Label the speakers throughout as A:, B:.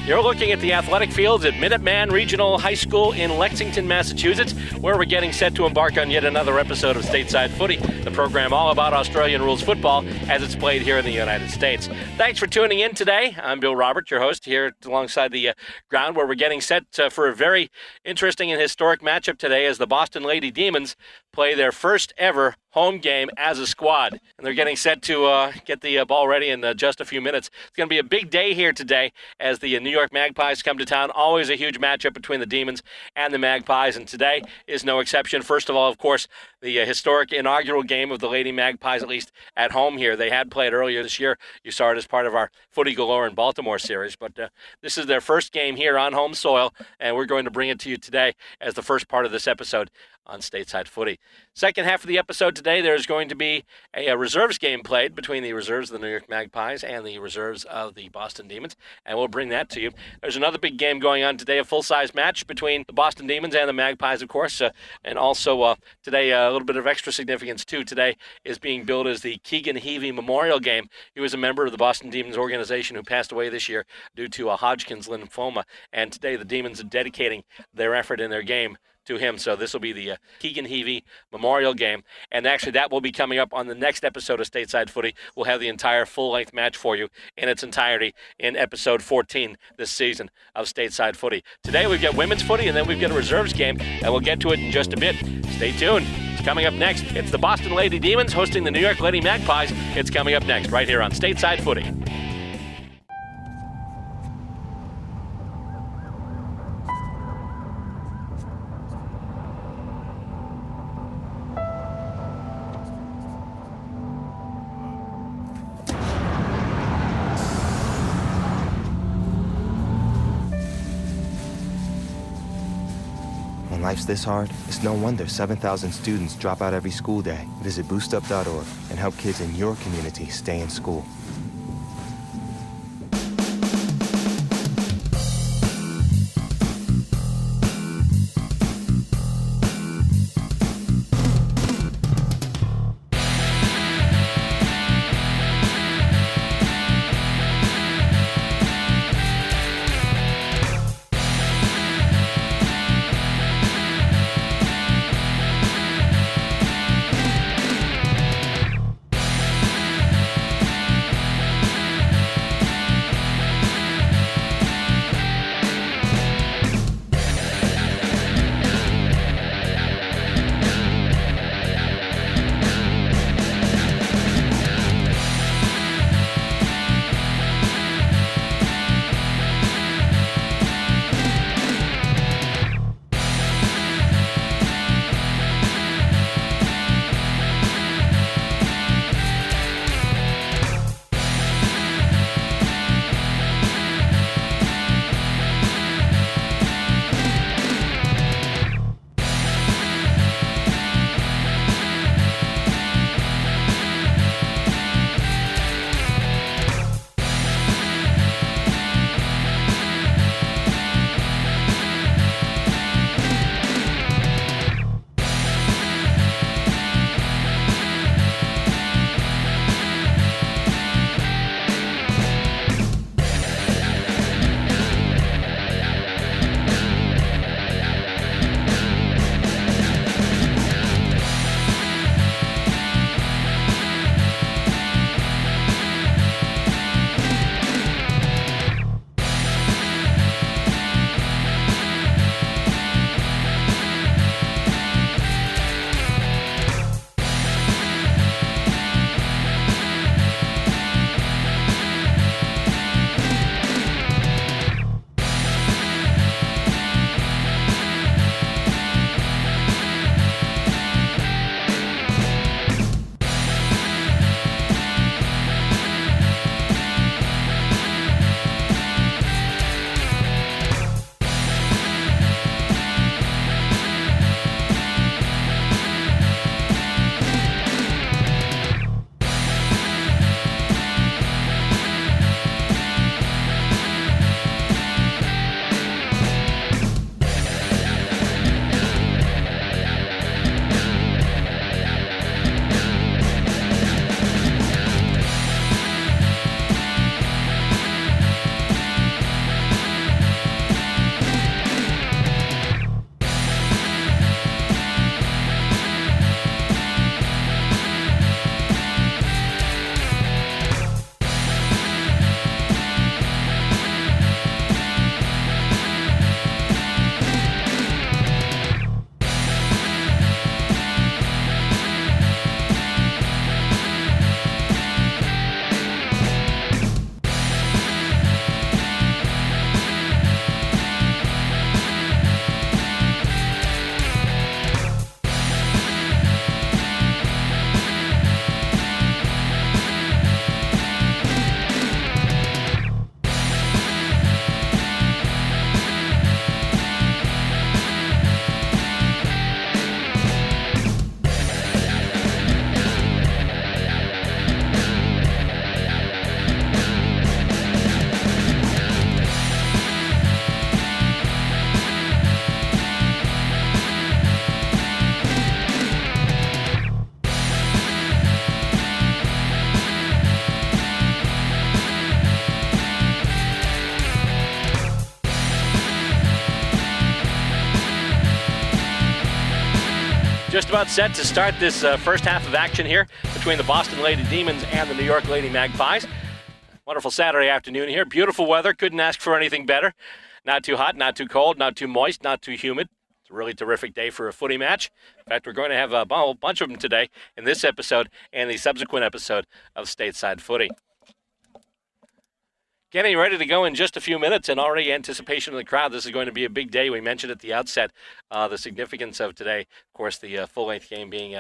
A: You're looking at the athletic fields at Minuteman Regional High School in Lexington, Massachusetts, where we're getting set to embark on yet another episode of Stateside Footy, the program all about Australian rules football as it's played here in the United States. Thanks for tuning in today. I'm Bill Robert, your host, here alongside the ground where we're getting set for a very interesting and historic matchup today as the Boston Lady Demons play their first ever home game as a squad. And they're getting set to get the ball ready in just a few minutes. It's going to be a big day here today as the New York Magpies come to town. Always a huge matchup between the Demons and the Magpies, and today is no exception. First of all, of course, the historic inaugural game of the Lady Magpies, at least at home here. They had played earlier this year. You saw it as part of our Footy Galore in Baltimore series, but this is their first game here on home soil, and we're going to bring it to you today as the first part of this episode on Stateside Footy. Second half of the episode today, there's going to be a reserves game played between the reserves of the New York Magpies and the reserves of the Boston Demons, and we'll bring that to you. There's another big game going on today, a full-size match between the Boston Demons and the Magpies, of course, and also today a little bit of extra significance, too. Today is being billed as the Keegan Heavey Memorial Game. He was a member of the Boston Demons organization who passed away this year due to a Hodgkin's lymphoma, and today the Demons are dedicating their effort in their game to him. So this will be the Keegan Heavey Memorial Game. And actually that will be coming up on the next episode of Stateside Footy. We'll have the entire full-length match for you in its entirety in episode 14 this season of Stateside Footy. Today we've got women's footy and then we've got a reserves game, and we'll get to it in just a bit. Stay tuned. It's coming up next. It's the Boston Lady Demons hosting the New York Lady Magpies. It's coming up next right here on Stateside Footy.
B: When life's this hard, it's no wonder 7,000 students drop out every school day. Visit boostup.org and help kids in your community stay in school.
A: just about set to start this first half of action here between the Boston Lady Demons and the New York Lady Magpies. Wonderful Saturday afternoon here. Beautiful weather. Couldn't ask for anything better. Not too hot, not too cold, not too moist, not too humid. It's a really terrific day for a footy match. In fact, we're going to have a whole bunch of them today in this episode and the subsequent episode of Stateside Footy. Getting ready to go in just a few minutes, and already anticipation of the crowd. This is going to be a big day. We mentioned at the outset the significance of today. Of course, the full-length game being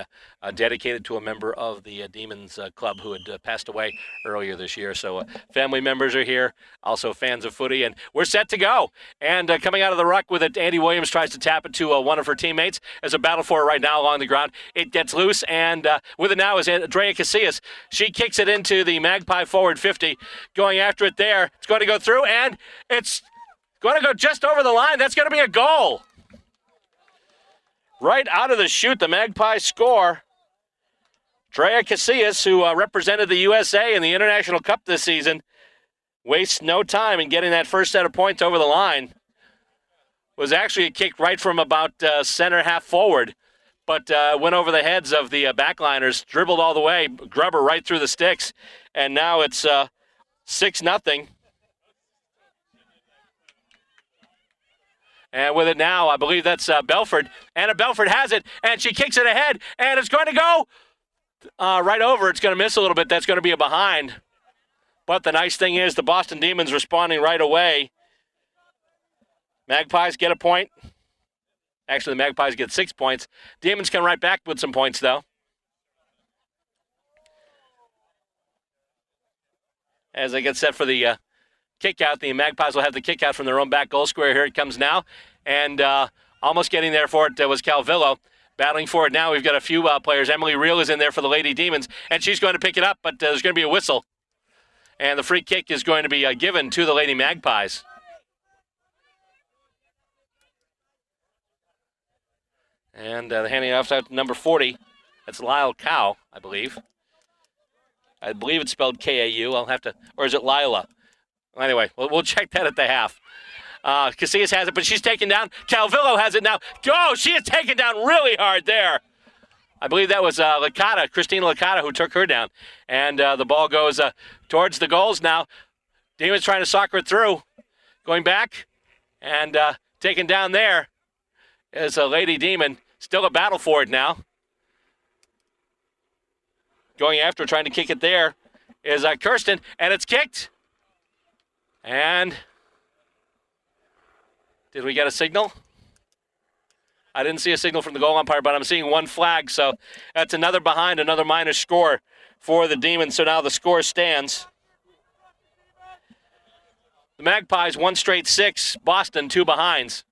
A: dedicated to a member of the Demons Club who had passed away earlier this year. So family members are here, also fans of footy, and we're set to go. And coming out of the ruck with it, Andy Williams tries to tap it to one of her teammates. There's a battle for it right now along the ground. It gets loose, and with it now is Andrea Casillas. She kicks it into the Magpie forward 50, going after it there. It's going to go through, and it's going to go just over the line. That's going to be a goal. Right out of the chute, the Magpies score. Andrea Casillas, who represented the U.S.A. in the International Cup this season, wastes no time in getting that first set of points over the line. Was actually a kick right from about center half forward, but went over the heads of the backliners, dribbled all the way, grubber right through the sticks, and now it's 6-0. And with it now, I believe that's Belford. Anna Belford has it, and she kicks it ahead, and it's going to go right over. It's going to miss a little bit. That's going to be a behind. But the nice thing is the Boston Demons responding right away. Magpies get a point. Actually, the Magpies get 6 points. Demons come right back with some points, though. As they get set for the kick out, the Magpies will have the kick out from their own back goal square. Here it comes now. And almost getting there for it was Calvillo. Battling for it now. We've got a few players. Emily Reel is in there for the Lady Demons, and she's going to pick it up, but there's going to be a whistle. And the free kick is going to be given to the Lady Magpies. And the handing off to number 40. That's Lyle Cow, I believe. I believe it's spelled K-A-U. I'll have to, or is it Lila? Anyway, we'll check that at the half. Casillas has it, but she's taken down. Calvillo has it now. Oh, she is taken down really hard there. I believe that was Licata, Christina Licata, who took her down. And the ball goes towards the goals now. Demons trying to soccer it through. Going back and taken down there is a Lady Demon. Still a battle for it now. Going after, trying to kick it there is Kirsten, and it's kicked. And did we get a signal? I didn't see a signal from the goal umpire, but I'm seeing one flag, so that's another behind, another minor score for the Demons. So now the score stands. The Magpies, 1 straight 6. Boston, 2 behinds.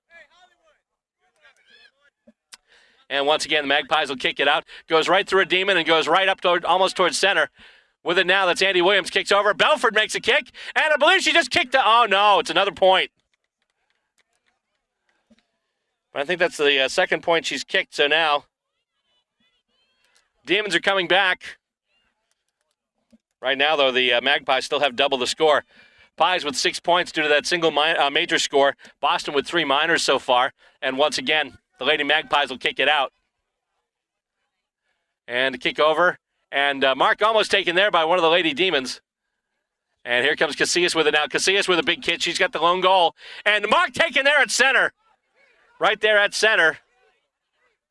A: And once again, the Magpies will kick it out. Goes right through a Demon and goes right up toward, almost towards center. With it now, that's Andy Williams. Kicks over. Belford makes a kick. And I believe she just kicked it. Oh, no, it's another point. But I think that's the second point she's kicked. So now, Demons are coming back. Right now, though, the Magpies still have double the score. Pies with 6 points due to that single major score. Boston with 3 minors so far. And once again, the Lady Magpies will kick it out. And a kick over. And Mark almost taken there by one of the Lady Demons. And here comes Casillas with it now. Casillas with a big kid. She's got the lone goal. And Mark taken there at center. Right there at center.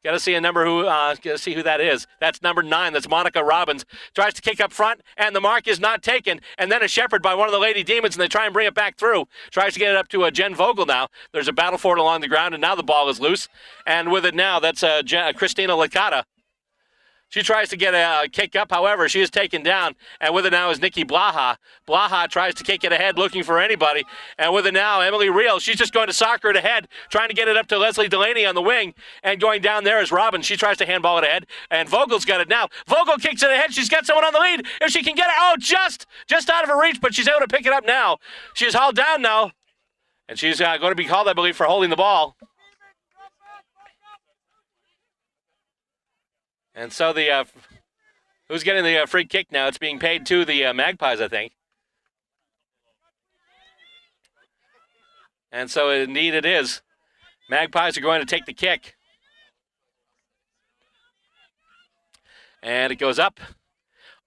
A: Got to see a number who, got to see who that is. That's number 9. That's Monica Robbins. Tries to kick up front, and the mark is not taken. And then a shepherd by one of the Lady Demons, and they try and bring it back through. Tries to get it up to Jen Vogel now. There's a battle for it along the ground, and now the ball is loose. And with it now, that's Christina Licata. She tries to get a kick up, however, she is taken down. And with it now is Nikki Blaha. Blaha tries to kick it ahead, looking for anybody. And with it now, Emily Reel. She's just going to soccer it ahead, trying to get it up to Leslie Delaney on the wing. And going down there is Robin. She tries to handball it ahead. And Vogel's got it now. Vogel kicks it ahead. She's got someone on the lead. If she can get it, oh, just out of her reach, but she's able to pick it up now. She is hauled down now. And she's going to be called, I believe, for holding the ball. And so the who's getting the free kick now? It's being paid to the Magpies, I think. And so indeed it is. Magpies are going to take the kick. And it goes up.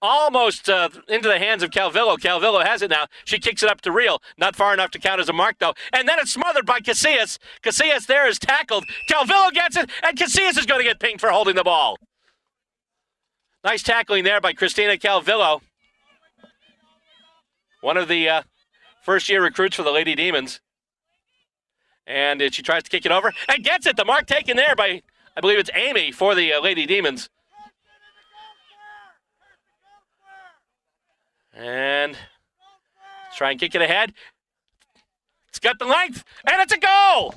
A: Almost into the hands of Calvillo. Calvillo has it now. She kicks it up to Real. Not far enough to count as a mark, though. And then it's smothered by Casillas. Casillas there is tackled. Calvillo gets it, and Casillas is going to get pinged for holding the ball. Nice tackling there by Christina Calvillo. One of the first-year recruits for the Lady Demons. And she tries to kick it over and gets it. The mark taken there by, I believe it's Amy for the Lady Demons. And try and kick it ahead. It's got the length, and it's a goal!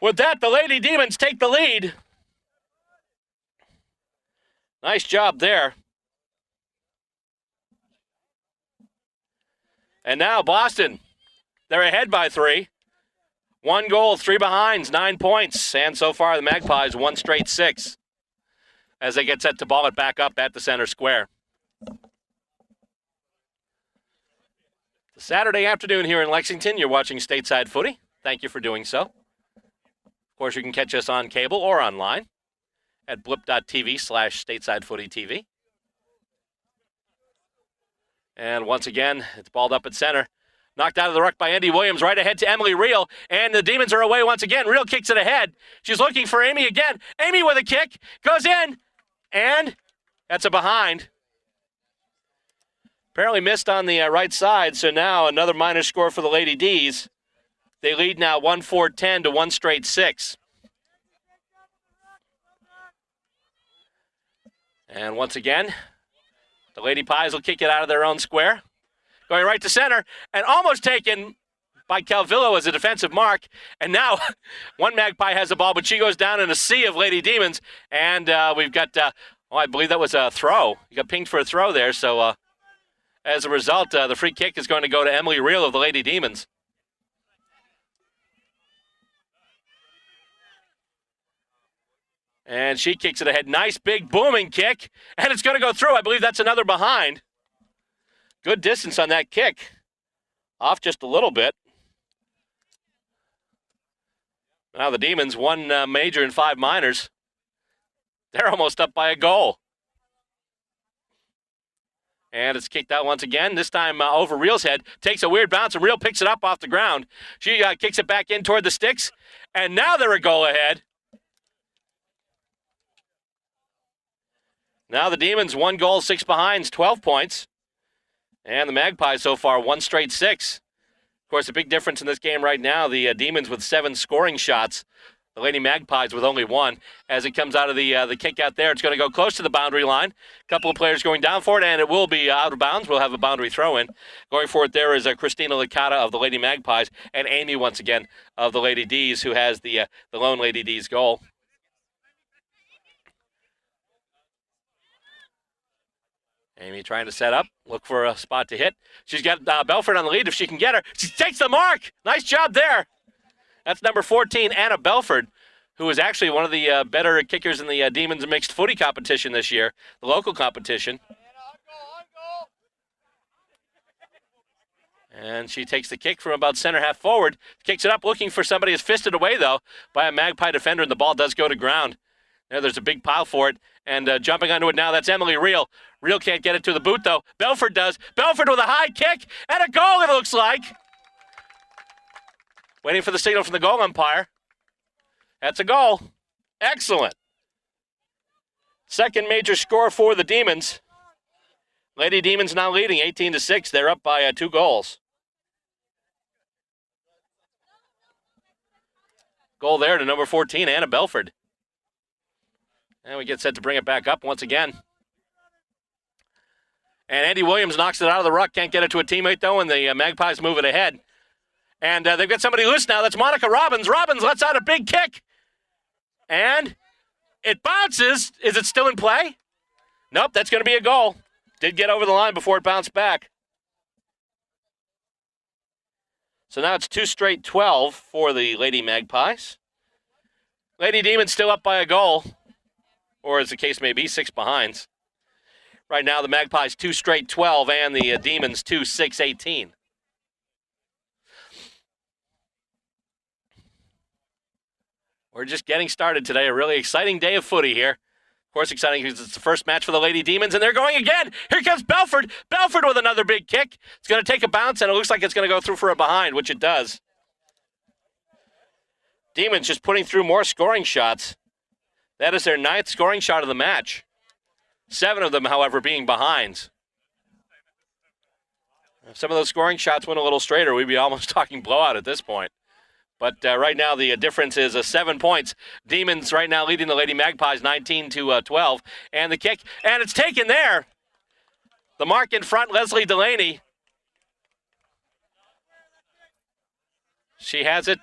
A: With that, the Lady Demons take the lead. Nice job there. And now Boston, they're ahead by 3. 1 goal, 3 behinds, 9 points. And so far the Magpies, 1 straight 6. As they get set to ball it back up at the center square. Saturday afternoon here in Lexington, you're watching Stateside Footy. Thank you for doing so. Of course, you can catch us on cable or online at blip.tv/StatesideFootyTV. And once again, it's balled up at center. Knocked out of the ruck by Andy Williams, right ahead to Emily Real, and the Demons are away once again. Real kicks it ahead. She's looking for Amy again. Amy with a kick, goes in, and that's a behind. Apparently missed on the right side, so now another minor score for the Lady D's. They lead now 1-4-10 to 1 straight 6. And once again, the Lady Pies will kick it out of their own square. Going right to center, and almost taken by Calvillo as a defensive mark. And now one Magpie has the ball, but she goes down in a sea of Lady Demons. And we've got, I believe that was a throw. You got pinged for a throw there, so... as a result, the free kick is going to go to Emily Real of the Lady Demons. And she kicks it ahead. Nice big booming kick. And it's going to go through. I believe that's another behind. Good distance on that kick. Off just a little bit. Now the Demons, 1 major and 5 minors. They're almost up by a goal. And it's kicked out once again, this time over Real's head. Takes a weird bounce, and Real picks it up off the ground. She kicks it back in toward the sticks, and now they're a goal ahead. Now the Demons, 1 goal, 6 behinds, 12 points. And the Magpies so far, 1 straight 6. Of course, a big difference in this game right now, the Demons with 7 scoring shots. The Lady Magpies with only 1. As it comes out of the kick out there, it's going to go close to the boundary line. A couple of players going down for it, and it will be out of bounds. We'll have a boundary throw-in. Going for it there is Christina Licata of the Lady Magpies, and Amy, once again, of the Lady D's, who has the lone Lady D's goal. Amy trying to set up, look for a spot to hit. She's got Belford on the lead if she can get her. She takes the mark. Nice job there. That's number 14, Anna Belford, who is actually one of the better kickers in the Demons mixed footy competition this year, the local competition. And she takes the kick from about center half forward, kicks it up, looking for somebody. Is fisted away, though, by a Magpie defender, and the ball does go to ground. There's a big pile for it, and jumping onto it now, that's Emily Real. Real can't get it to the boot, though. Belford does. Belford with a high kick, and a goal, it looks like. Waiting for the signal from the goal umpire. That's a goal. Excellent. Second major score for the Demons. Lady Demons now leading 18-6. They're up by 2 goals. Goal there to number 14, Anna Belford. And we get set to bring it back up once again. And Andy Williams knocks it out of the ruck. Can't get it to a teammate, though, and the Magpies move it ahead. And they've got somebody loose now. That's Monica Robbins. Robbins lets out a big kick. And it bounces. Is it still in play? Nope, that's going to be a goal. Did get over the line before it bounced back. So now it's 2 straight 12 for the Lady Magpies. Lady Demons still up by a goal. Or as the case may be, 6 behinds. Right now the Magpies 2 straight 12 and the Demons 2-6-18. We're just getting started today. A really exciting day of footy here Of course, exciting because it's the first match for the Lady Demons, and they're going again. Here comes Belford. Belford with another big kick. It's going to take a bounce, and it looks like it's going to go through for a behind, which it does. Demons just putting through more scoring shots. That is their 9th scoring shot of the match. 7 of them, however, being behinds. If some of those scoring shots went a little straighter, we'd be almost talking blowout at this point. But right now the difference is 7 points. Demons right now leading the Lady Magpies 19-12. And the kick, and it's taken there. The mark in front, Leslie Delaney. She has it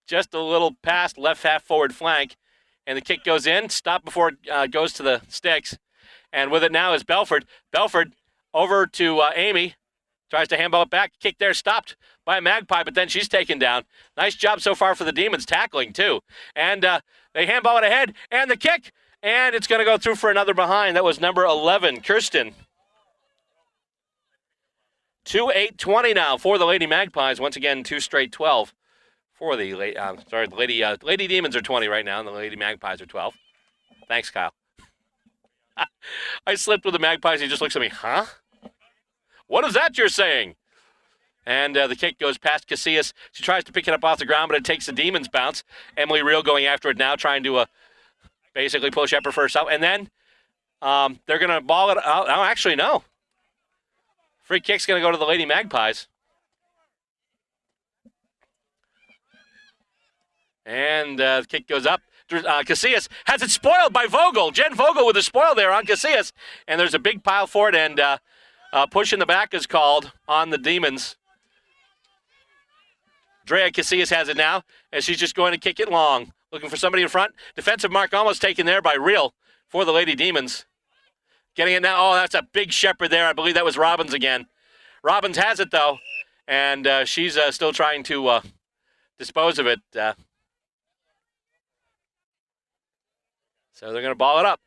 A: just a little past left half forward flank. And the kick goes in, stop before it goes to the sticks. And with it now is Belford. Belford over to Amy. Tries to handball it back. Kick there, stopped by a Magpie, but then she's taken down. Nice job so far for the Demons, tackling too. And they handball it ahead, and the kick, and it's going to go through for another behind. That was number 11, Kirsten. 2-8-20 now for the Lady Magpies. Once again, 2 straight 12 for the Lady Demons are 20 right now, and the Lady Magpies are 12. Thanks, Kyle. I slipped with the Magpies. He just looks at me, huh? What is that you're saying? And the kick goes past Casillas. She tries to pick it up off the ground, but it takes the Demons' bounce. Emily Reel going after it now, trying to basically push Epper first out. And then they're going to ball it out. Oh, actually, no. Free kick's going to go to the Lady Magpies. And the kick goes up. Casillas has it spoiled by Vogel. Jen Vogel with a spoil there on Casillas. And there's a big pile for it, and push in the back is called on the Demons. Drea Casillas has it now, and she's just going to kick it long. Looking for somebody in front. Defensive mark almost taken there by Reel for the Lady Demons. Getting it now. Oh, that's a big shepherd there. I believe that was Robbins again. Robbins has it, though, and she's still trying to dispose of it. So they're going to ball it up.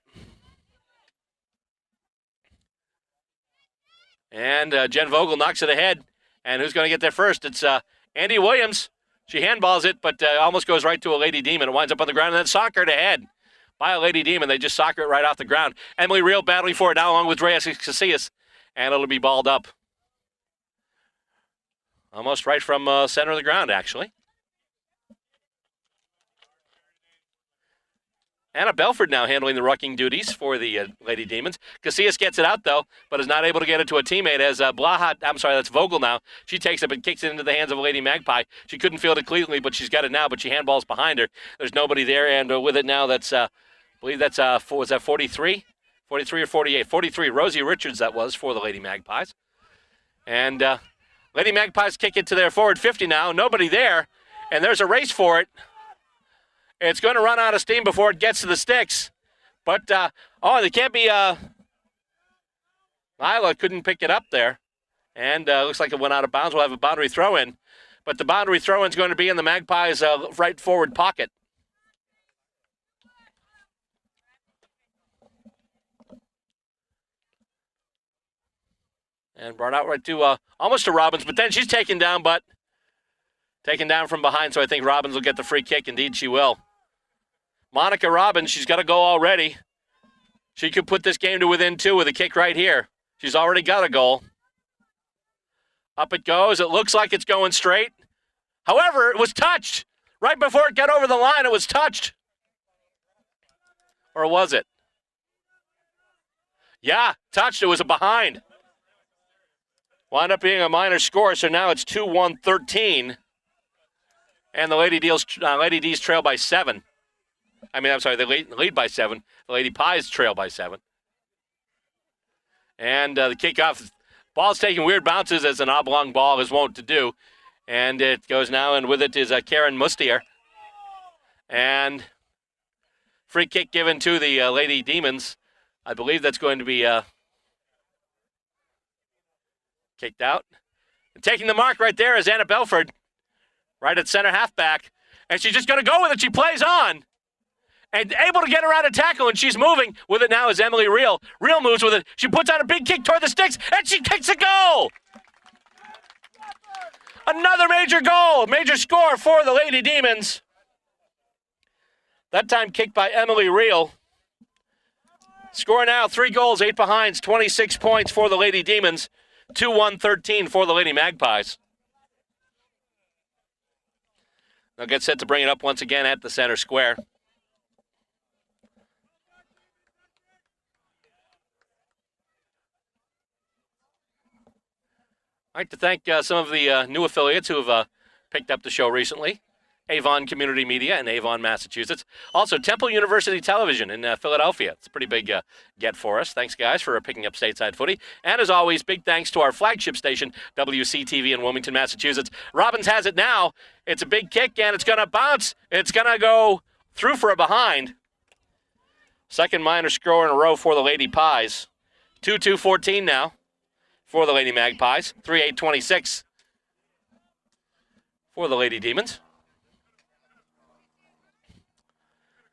A: And Jen Vogel knocks it ahead. And who's going to get there first? It's Andy Williams. She handballs it, but almost goes right to a Lady Demon. It winds up on the ground and then soccered ahead by a Lady Demon. They just soccer it right off the ground. Emily Reel battling for it now along with Reyes Casillas. And it'll be balled up. Almost right from center of the ground, actually. Anna Belford now handling the rucking duties for the Lady Demons. Casillas gets it out, though, but is not able to get it to a teammate as that's Vogel now. She takes it and kicks it into the hands of a Lady Magpie. She couldn't field it cleanly, but she's got it now, but she handballs behind her. There's nobody there, and with it now, that's, I believe that's, was that 43? 43 or 48? 43. Rosie Richards, that was, for the Lady Magpies. And Lady Magpies kick it to their forward 50 now. Nobody there, and there's a race for it. It's going to run out of steam before it gets to the sticks. But, they can't be, Lila couldn't pick it up there. And looks like it went out of bounds. We'll have a boundary throw-in. But the boundary throw-in is going to be in the Magpies' right forward pocket. And brought out right to, almost to Robbins. But then she's taken down, but taken down from behind. So I think Robbins will get the free kick. Indeed, she will. Monica Robbins, she's got a goal already. She could put this game to within 2 with a kick right here. She's already got a goal. Up it goes. It looks like it's going straight. However, it was touched. Right before it got over the line, it was touched. Or was it? Yeah, touched. It was a behind. Wound up being a minor score, so now it's 2-1-13. And the Lady D's trail by 7. They lead by 7. The Lady Pies trail by 7. And the kickoff, ball's taking weird bounces as an oblong ball is wont to do. And it goes now, and with it is Karen Mustier. And free kick given to the Lady Demons. I believe that's going to be kicked out. And taking the mark right there is Anna Belford, right at center halfback. And she's just going to go with it. She plays on. And able to get around a tackle, and she's moving. With it now is Emily Reel. Reel moves with it. She puts out a big kick toward the sticks, and she kicks a goal! Another major goal, major score for the Lady Demons. That time kicked by Emily Reel. Score now, 3 goals, 8 behinds, 26 points for the Lady Demons, 2-1-13 for the Lady Magpies. They'll get set to bring it up once again at the center square. I'd like to thank some of the new affiliates who have picked up the show recently. Avon Community Media in Avon, Massachusetts. Also, Temple University Television in Philadelphia. It's a pretty big get for us. Thanks, guys, for picking up Stateside Footy. And as always, big thanks to our flagship station, WCTV in Wilmington, Massachusetts. Robbins has it now. It's a big kick, and it's going to bounce. It's going to go through for a behind. Second minor score in a row for the Lady Pies. 2-2-14 now for the Lady Magpies. 3-8-26 for the Lady Demons.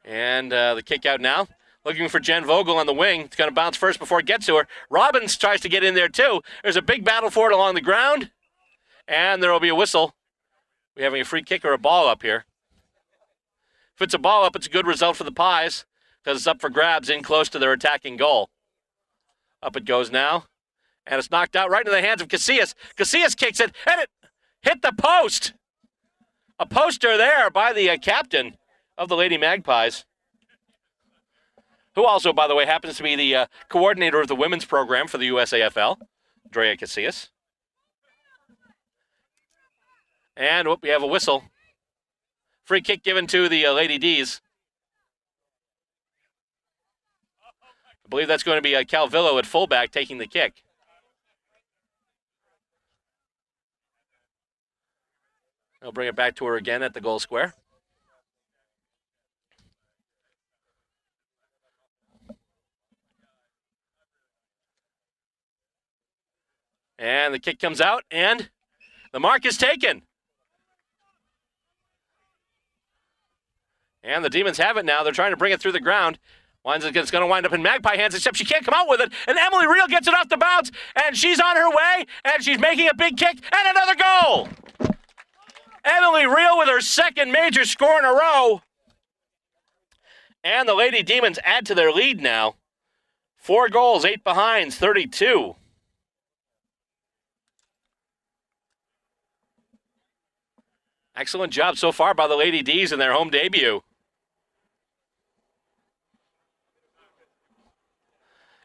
A: And the kick out now. Looking for Jen Vogel on the wing. It's going to bounce first before it gets to her. Robbins tries to get in there too. There's a big battle for it along the ground. And there will be a whistle. We're having a free kick or a ball up here. If it's a ball up, it's a good result for the Pies because it's up for grabs in close to their attacking goal. Up it goes now. And it's knocked out right into the hands of Casillas. Casillas kicks it, and it hit the post. A poster there by the captain of the Lady Magpies, who also, by the way, happens to be the coordinator of the women's program for the U.S.A., Drea Casillas. And we have a whistle. Free kick given to the Lady D's. I believe that's going to be Calvillo at fullback taking the kick. They'll bring it back to her again at the goal square. And the kick comes out, and the mark is taken. And the Demons have it now. They're trying to bring it through the ground. It's going to wind up in Magpie hands, except she can't come out with it. And Emily Reel gets it off the bounce, and she's on her way, and she's making a big kick, and another goal. Emily Reel with her second major score in a row. And the Lady Demons add to their lead now. 4 goals, 8 behinds, 32. Excellent job so far by the Lady D's in their home debut.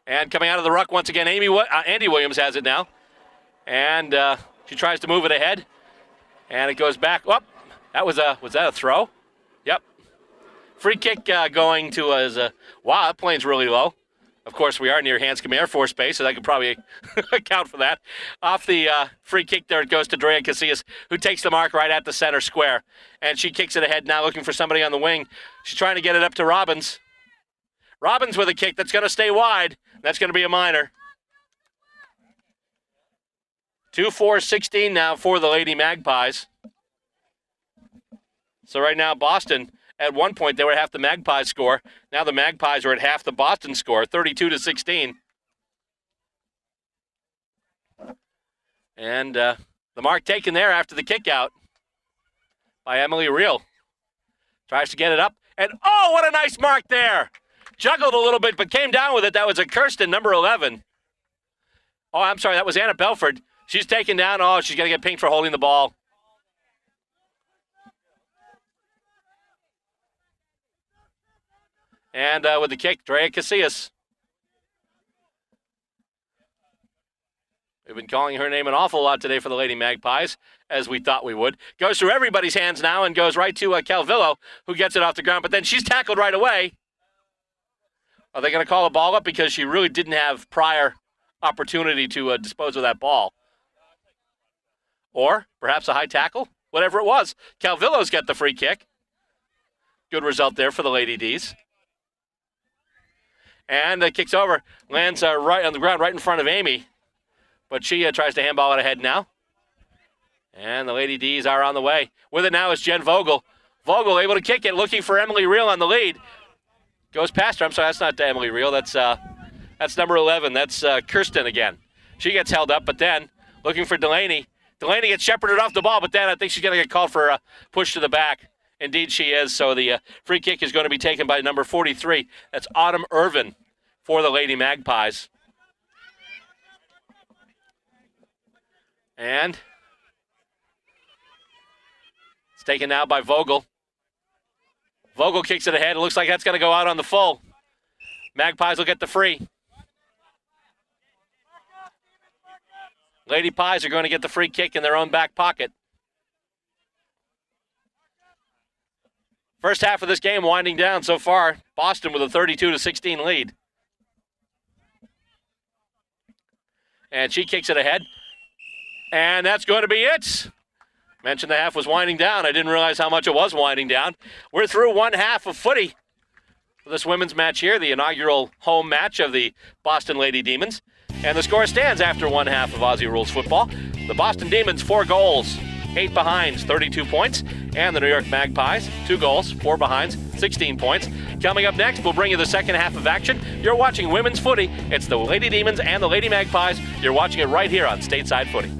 A: And coming out of the ruck once again, Andy Williams has it now. And she tries to move it ahead. And it goes back. Oh, was that a throw? Yep. Free kick going to wow, that plane's really low. Of course, we are near Hanscom Air Force Base, so that could probably account for that. Off the free kick there, it goes to Drea Casillas, who takes the mark right at the center square. And she kicks it ahead now, looking for somebody on the wing. She's trying to get it up to Robbins. Robbins with a kick that's going to stay wide. That's going to be a minor. 2-4-16 now for the Lady Magpies. So right now, Boston, at one point, they were half the Magpies score. Now the Magpies are at half the Boston score, 32-16. And the mark taken there after the kick out by Emily Reel. Tries to get it up. And, oh, what a nice mark there. Juggled a little bit, but came down with it. That was a Kirsten, number 11. Oh, I'm sorry, that was Anna Belford. She's taken down. Oh, she's going to get pinged for holding the ball. And with the kick, Drea Casillas. We've been calling her name an awful lot today for the Lady Magpies, as we thought we would. Goes through everybody's hands now and goes right to Calvillo, who gets it off the ground. But then she's tackled right away. Are they going to call a ball up because she really didn't have prior opportunity to dispose of that ball? Or perhaps a high tackle? Whatever it was. Calvillo's got the free kick. Good result there for the Lady D's. And kicks over. Lands right on the ground, right in front of Amy. But she tries to handball it ahead now. And the Lady D's are on the way. With it now is Jen Vogel. Vogel able to kick it, looking for Emily Reel on the lead. Goes past her. I'm sorry, that's not Emily Reel. That's number 11. That's Kirsten again. She gets held up, but then looking for Delaney. Delaney gets shepherded off the ball, but then I think she's going to get called for a push to the back Indeed, she is. So the free kick is going to be taken by number 43. That's Autumn Irvin for the Lady Magpies. And it's taken now by Vogel. Vogel kicks it ahead. It looks like that's going to go out on the full. Magpies will get the free. Lady Pies are going to get the free kick in their own back pocket. First half of this game winding down so far. Boston with a 32-16 lead. And she kicks it ahead. And that's going to be it. Mentioned the half was winding down. I didn't realize how much it was winding down. We're through one half of footy for this women's match here, the inaugural home match of the Boston Lady Demons. And the score stands after one half of Aussie Rules Football. The Boston Demons, 4 goals, 8 behinds, 32 points. And the New York Magpies, 2 goals, 4 behinds, 16 points. Coming up next, we'll bring you the second half of action. You're watching women's footy. It's the Lady Demons and the Lady Magpies. You're watching it right here on Stateside Footy.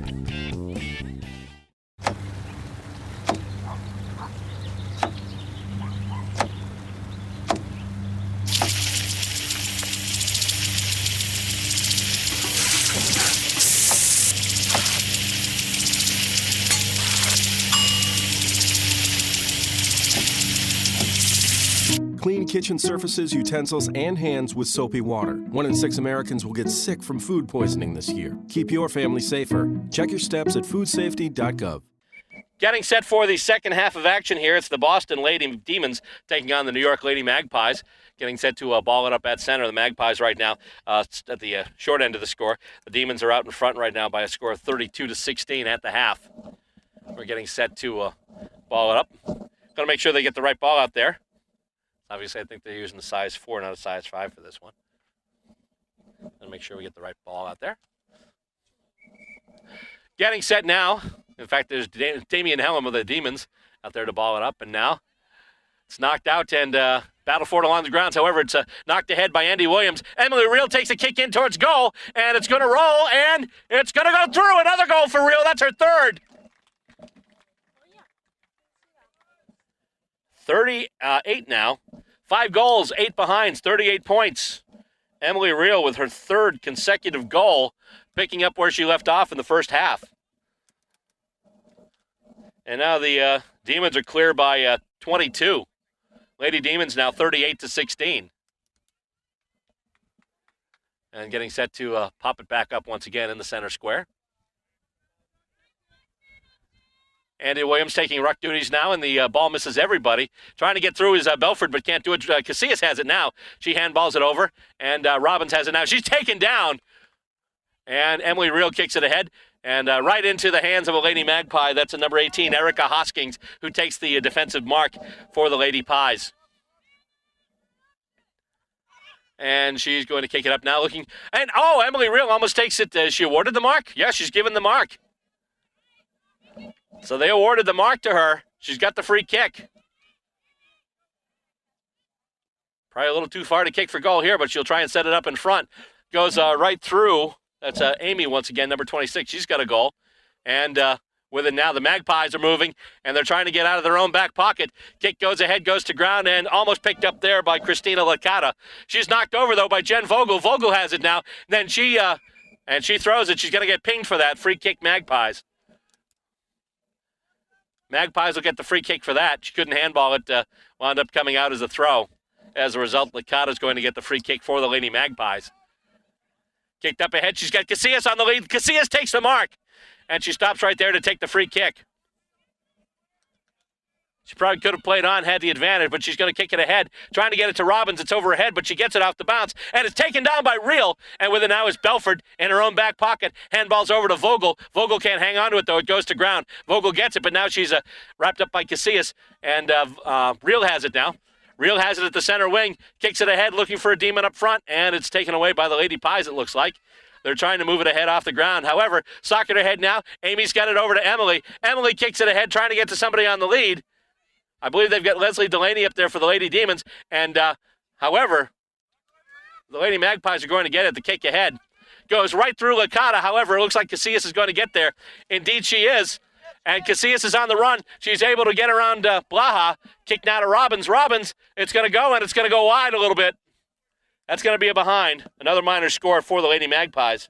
C: Clean kitchen surfaces, utensils, and hands with soapy water. 1 in 6 Americans will get sick from food poisoning this year. Keep your family safer. Check your steps at foodsafety.gov.
A: Getting set for the second half of action here. It's the Boston Lady Demons taking on the New York Lady Magpies. Getting set to ball it up at center. The Magpies right now at the short end of the score. The Demons are out in front right now by a score of 32-16 at the half. We're getting set to ball it up. Going to make sure they get the right ball out there. Obviously, I think they're using the size 4, not a size 5 for this one. Going to make sure we get the right ball out there. Getting set now. In fact, there's Damian Helm of the Demons out there to ball it up. And now it's knocked out and battle for it along the grounds. However, it's knocked ahead by Andy Williams. Emily Reel takes a kick in towards goal. And it's going to roll. And it's going to go through. Another goal for Reel. That's her third. 38 now. 5 goals, 8 behinds, 38 points. Emily Reel with her third consecutive goal, picking up where she left off in the first half. And now the Demons are clear by 22. Lady Demons now 38-16. And getting set to pop it back up once again in the center square. Andy Williams taking ruck duties now, and the ball misses everybody. Trying to get through is Belford, but can't do it. Casillas has it now. She handballs it over, and Robbins has it now. She's taken down, and Emily Reel kicks it ahead, and right into the hands of a Lady Magpie. That's a number 18, Erica Hoskins, who takes the defensive mark for the Lady Pies. And she's going to kick it up now, looking, and Emily Reel almost takes it. She awarded the mark? Yeah, she's given the mark. So they awarded the mark to her. She's got the free kick. Probably a little too far to kick for goal here, but she'll try and set it up in front. Goes right through. That's Amy once again, number 26. She's got a goal. And with it now, the Magpies are moving, and they're trying to get out of their own back pocket. Kick goes ahead, goes to ground, and almost picked up there by Christina Licata. She's knocked over, though, by Jen Vogel. Vogel has it now. Then she throws it. She's going to get pinged for that. Free kick, Magpies. Magpies will get the free kick for that. She couldn't handball it. Wound up coming out as a throw. As a result, Licata's going to get the free kick for the Lady Magpies. Kicked up ahead. She's got Casillas on the lead. Casillas takes the mark. And she stops right there to take the free kick. She probably could have played on, had the advantage, but she's going to kick it ahead. Trying to get it to Robbins. It's over her head, but she gets it off the bounce. And it's taken down by Reel. And with it now is Belford in her own back pocket. Handballs over to Vogel. Vogel can't hang on to it, though. It goes to ground. Vogel gets it, but now she's wrapped up by Casillas. And Reel has it now. Reel has it at the center wing. Kicks it ahead, looking for a Demon up front. And it's taken away by the Lady Pies, it looks like. They're trying to move it ahead off the ground. However, socket ahead now. Amy's got it over to Emily. Emily kicks it ahead, trying to get to somebody on the lead. I believe they've got Leslie Delaney up there for the Lady Demons. And, however, the Lady Magpies are going to get it. The kick ahead goes right through Licata. However, it looks like Casillas is going to get there. Indeed, she is. And Casillas is on the run. She's able to get around Blaha. Kick now to Robbins. Robbins, it's going to go, and it's going to go wide a little bit. That's going to be a behind. Another minor score for the Lady Magpies.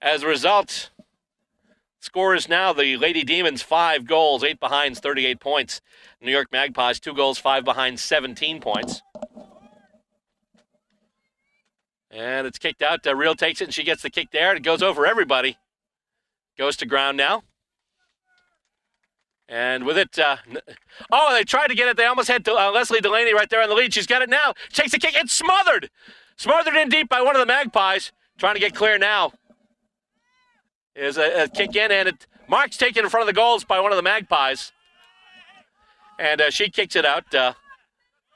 A: As a result, score is now the Lady Demons 5 goals, 8 behinds, 38 points. New York Magpies 2 goals, 5 behinds, 17 points. And it's kicked out. Real takes it, and she gets the kick there. It goes over everybody. Goes to ground now. And with it, they tried to get it. They almost had Leslie Delaney right there on the lead. She's got it now. Takes the kick. It's smothered. Smothered in deep by one of the Magpies. Trying to get clear now. Is a kick in, and Mark's taken in front of the goals by one of the Magpies. And she kicks it out.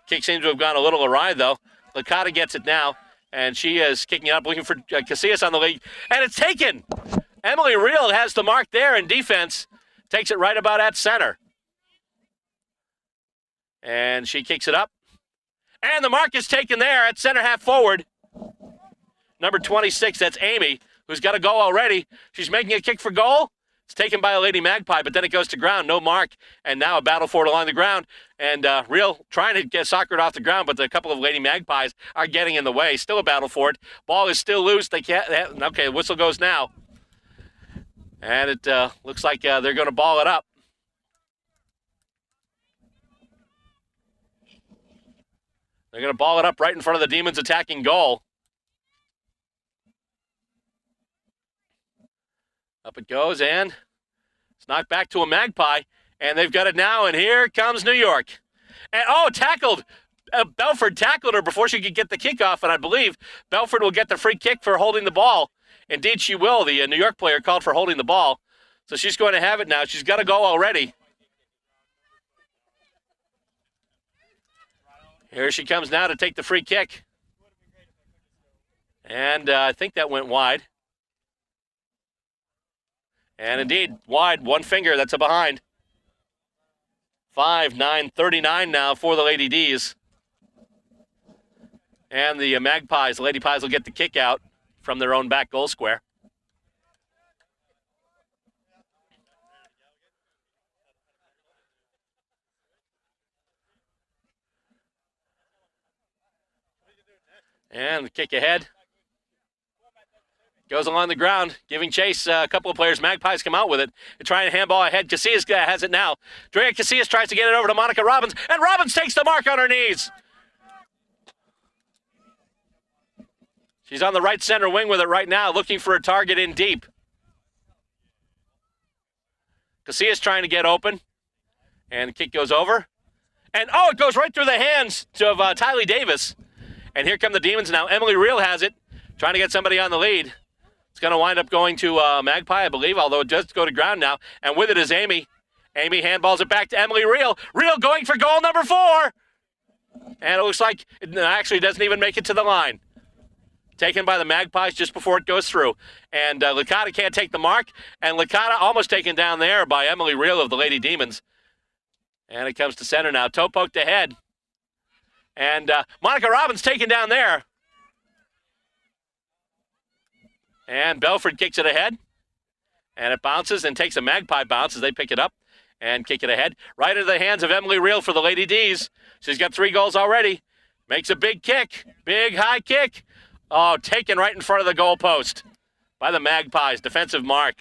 A: Kick seems to have gone a little awry, though. Licata gets it now, and she is kicking it up, looking for Casillas on the lead. And it's taken. Emily Reel has the mark there in defense. Takes it right about at center. And she kicks it up. And the mark is taken there at center half forward. Number 26, that's Amy, who's got a goal already. She's making a kick for goal. It's taken by a Lady Magpie, but then it goes to ground. No mark. And now a battle for it along the ground. And Reel trying to get soccer off the ground, but a couple of Lady Magpies are getting in the way. Still a battle for it. Ball is still loose. They can't. Okay, whistle goes now. And it looks like they're going to ball it up. They're going to ball it up right in front of the Demons' attacking goal. Up it goes, and it's knocked back to a Magpie. And they've got it now, and here comes New York. And, tackled. Belford tackled her before she could get the kickoff, and I believe Belford will get the free kick for holding the ball. Indeed, she will. The New York player called for holding the ball. So she's going to have it now. She's got a goal already. Here she comes now to take the free kick. And I think that went wide. And indeed, wide, one finger, that's a behind. 5-9-39 now for the Lady D's. And the Magpies, the Lady Pies will get the kick out from their own back goal square. And the kick ahead. Goes along the ground, giving chase. A couple of players. Magpies come out with it. They're trying to handball ahead. Casillas has it now. Drea Casillas tries to get it over to Monica Robbins, and Robbins takes the mark on her knees. She's on the right center wing with it right now, looking for a target in deep. Casillas trying to get open, and the kick goes over. And, it goes right through the hands of Tylee Davis. And here come the Demons now. Emily Reel has it, trying to get somebody on the lead. It's going to wind up going to Magpie, I believe, although it does go to ground now. And with it is Amy. Amy handballs it back to Emily Reel. Reel going for goal number 4. And it looks like it actually doesn't even make it to the line. Taken by the Magpies just before it goes through. And Licata can't take the mark. And Licata almost taken down there by Emily Reel of the Lady Demons. And it comes to center now. Toe poked ahead. And Monica Robbins taken down there. And Belford kicks it ahead. And it bounces and takes a Magpie bounce as they pick it up and kick it ahead. Right into the hands of Emily Reel for the Lady D's. She's got 3 goals already. Makes a big kick. Big high kick. Taken right in front of the goal post by the Magpies. Defensive mark.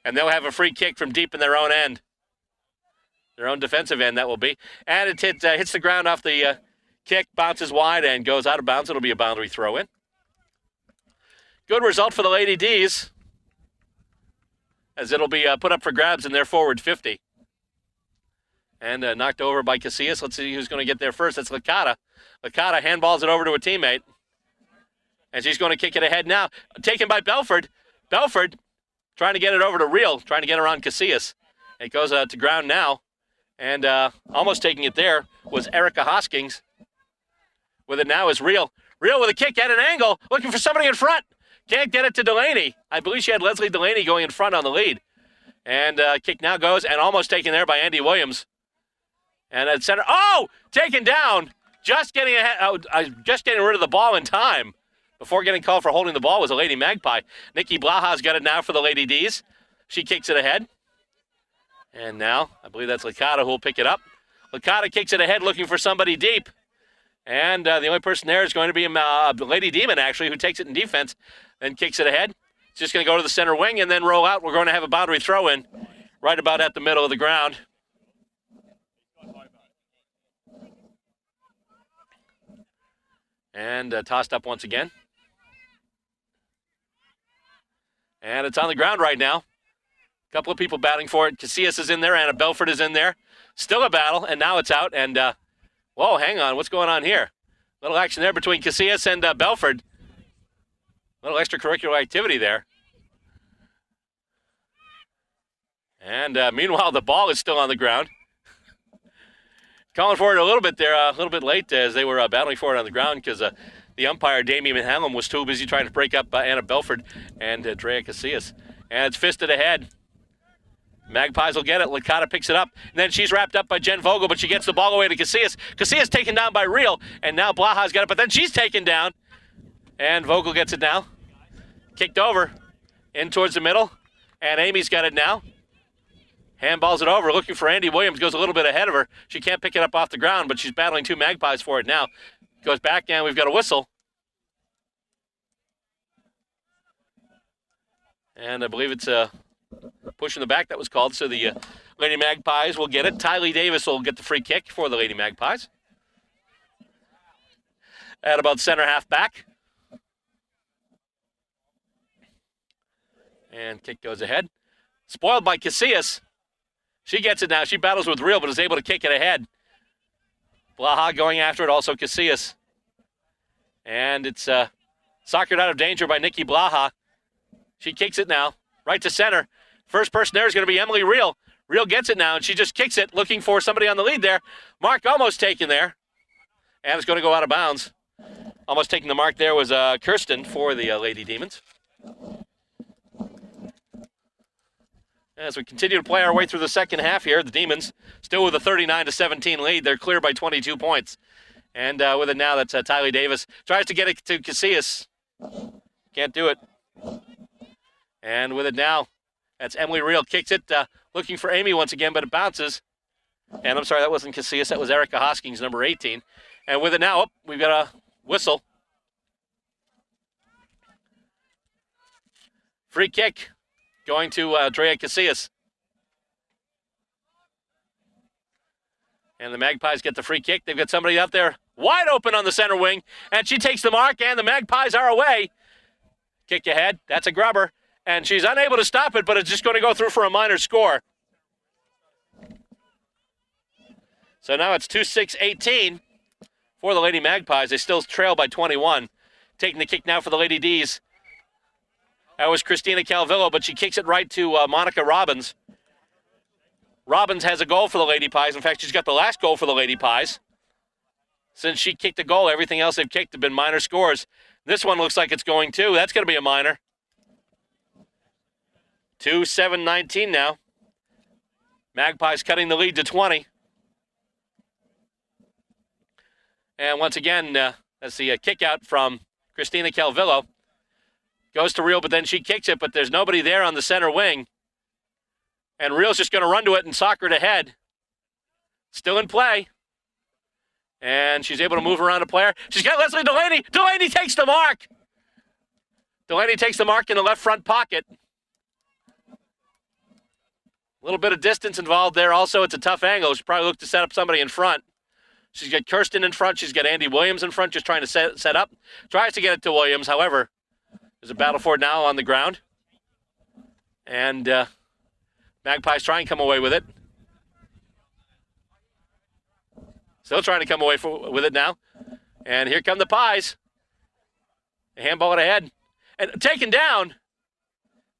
A: And they'll have a free kick from deep in their own end. Their own defensive end, that will be. And it hits the ground off the kick, bounces wide, and goes out of bounds. It'll be a boundary throw in. Good result for the Lady D's, as it'll be put up for grabs in their forward 50. And knocked over by Casillas. Let's see who's going to get there first. That's Licata. Licata handballs it over to a teammate. And she's going to kick it ahead now. Taken by Belford. Belford trying to get it over to Reel, trying to get around Casillas. It goes to ground now. And almost taking it there was Erica Hoskins. With it now is Reel. Reel with a kick at an angle, looking for somebody in front. Can't get it to Delaney. I believe she had Leslie Delaney going in front on the lead. And kick now goes, and almost taken there by Andy Williams. And at center, taken down. Just getting rid of the ball in time. Before getting called for holding the ball was a Lady Magpie. Nikki Blaha's got it now for the Lady D's. She kicks it ahead. And now, I believe that's Licata who will pick it up. Licata kicks it ahead looking for somebody deep. And the only person there is going to be Lady Demon, actually, who takes it in defense and kicks it ahead. It's just going to go to the center wing and then roll out. We're going to have a boundary throw in right about at the middle of the ground. And tossed up once again. And it's on the ground right now. A couple of people battling for it. Casillas is in there. Anna Belford is in there. Still a battle, and now it's out. And, whoa, hang on. What's going on here? Little action there between Casillas and Belford. Little extracurricular activity there. And meanwhile, the ball is still on the ground. Calling for it a little bit there, a little bit late as they were battling for it on the ground because the umpire, Damien Hallam, was too busy trying to break up Anna Belford and Drea Casillas. And it's fisted ahead. Magpies will get it. Licata picks it up. And then she's wrapped up by Jen Vogel, but she gets the ball away to Casillas. Casillas taken down by Real, and now Blaha's got it, but then she's taken down. And Vogel gets it now. Kicked over. In towards the middle. And Amy's got it now. Handballs it over, looking for Andy Williams, goes a little bit ahead of her. She can't pick it up off the ground, but she's battling two Magpies for it now. Goes back, and we've got a whistle. And I believe it's a push in the back that was called, so the Lady Magpies will get it. Tylee Davis will get the free kick for the Lady Magpies. At about center half back. And kick goes ahead. Spoiled by Casillas. She gets it now. She battles with Real, but is able to kick it ahead. Blaha going after it, also Casillas. And it's soccered out of danger by Nikki Blaha. She kicks it now, right to center. First person there is going to be Emily Real. Real gets it now, and she just kicks it, looking for somebody on the lead there. Mark almost taken there. And it's going to go out of bounds. Almost taking the mark there was Kirsten for the Lady Demons. As we continue to play our way through the second half here, the Demons still with a 39-17 lead. They're clear by 22 points. And with it now, that's Tylee Davis. Tries to get it to Casillas. Can't do it. And with it now, that's Emily Real. Kicks it, looking for Amy once again, but it bounces. And I'm sorry, that wasn't Casillas. That was Erica Hoskins, number 18. And with it now, we've got a whistle. Free kick. Going to Drea Casillas. And the Magpies get the free kick. They've got somebody out there wide open on the center wing. And she takes the mark, and the Magpies are away. Kick ahead. That's a grubber. And she's unable to stop it, but it's just going to go through for a minor score. So now it's 2-6-18 for the Lady Magpies. They still trail by 21. Taking the kick now for the Lady D's. That was Christina Calvillo, but she kicks it right to Monica Robbins. Robbins has a goal for the Lady Pies. In fact, she's got the last goal for the Lady Pies. Since she kicked a goal, everything else they've kicked have been minor scores. This one looks like it's going to. That's going to be a minor. 2-7-19 now. Magpies cutting the lead to 20. And once again, that's the kick out from Christina Calvillo. Goes to Real, but then she kicks it, but there's nobody there on the center wing. And Real's just going to run to it and soccer it ahead. Still in play. And she's able to move around a player. She's got Leslie Delaney. Delaney takes the mark. Delaney takes the mark in the left front pocket. A little bit of distance involved there. Also, it's a tough angle. She probably looked to set up somebody in front. She's got Kirsten in front. She's got Andy Williams in front, just trying to set up. Tries to get it to Williams, however. There's a battle for it now on the ground. And Magpies try and come away with it. Still trying to come away with it now. And here come the Pies. They handball it ahead. And taken down,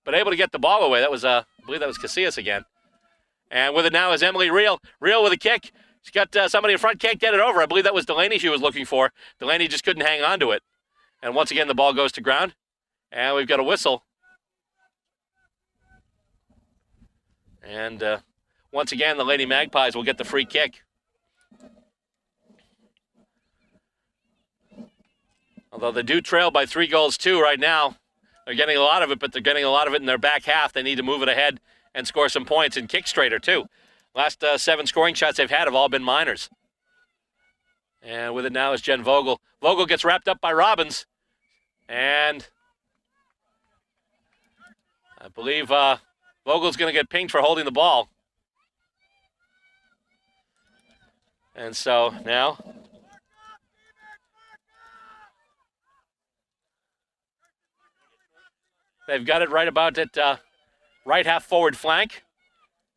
A: but able to get the ball away. That was, I believe that was Casillas again. And with it now is Emily Real. Real with a kick. She's got somebody in front, can't get it over. I believe that was Delaney she was looking for. Delaney just couldn't hang on to it. And once again, the ball goes to ground. And we've got a whistle. And once again, the Lady Magpies will get the free kick. Although they do trail by 3-2 right now. They're getting a lot of it, but they're getting a lot of it in their back half. They need to move it ahead and score some points and kick straighter, too. Last 7 scoring shots they've had have all been minors. And with it now is Jen Vogel. Vogel gets wrapped up by Robbins. And I believe Vogel's going to get pinged for holding the ball. And so now they've got it right about at right half forward flank.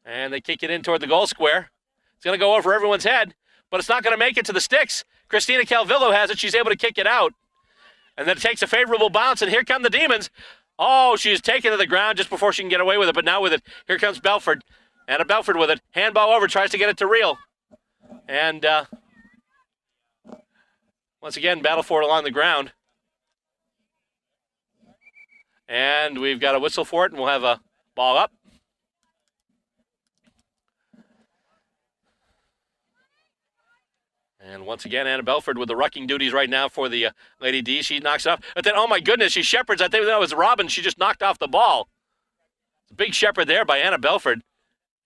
A: And they kick it in toward the goal square. It's going to go over everyone's head, but it's not going to make it to the sticks. Christina Calvillo has it. She's able to kick it out. And then it takes a favorable bounce, and here come the Demons. Oh, she's taken to the ground just before she can get away with it, but now with it, here comes Belford. Anna Belford with it. Handball over, tries to get it to Reel. And once again, battle for it along the ground. And we've got a whistle for it, and we'll have a ball up. And once again, Anna Belford with the rucking duties right now for the Lady D. She knocks it off. But then, oh my goodness, she shepherds. I think that was Robbins. She just knocked off the ball. Big shepherd there by Anna Belford.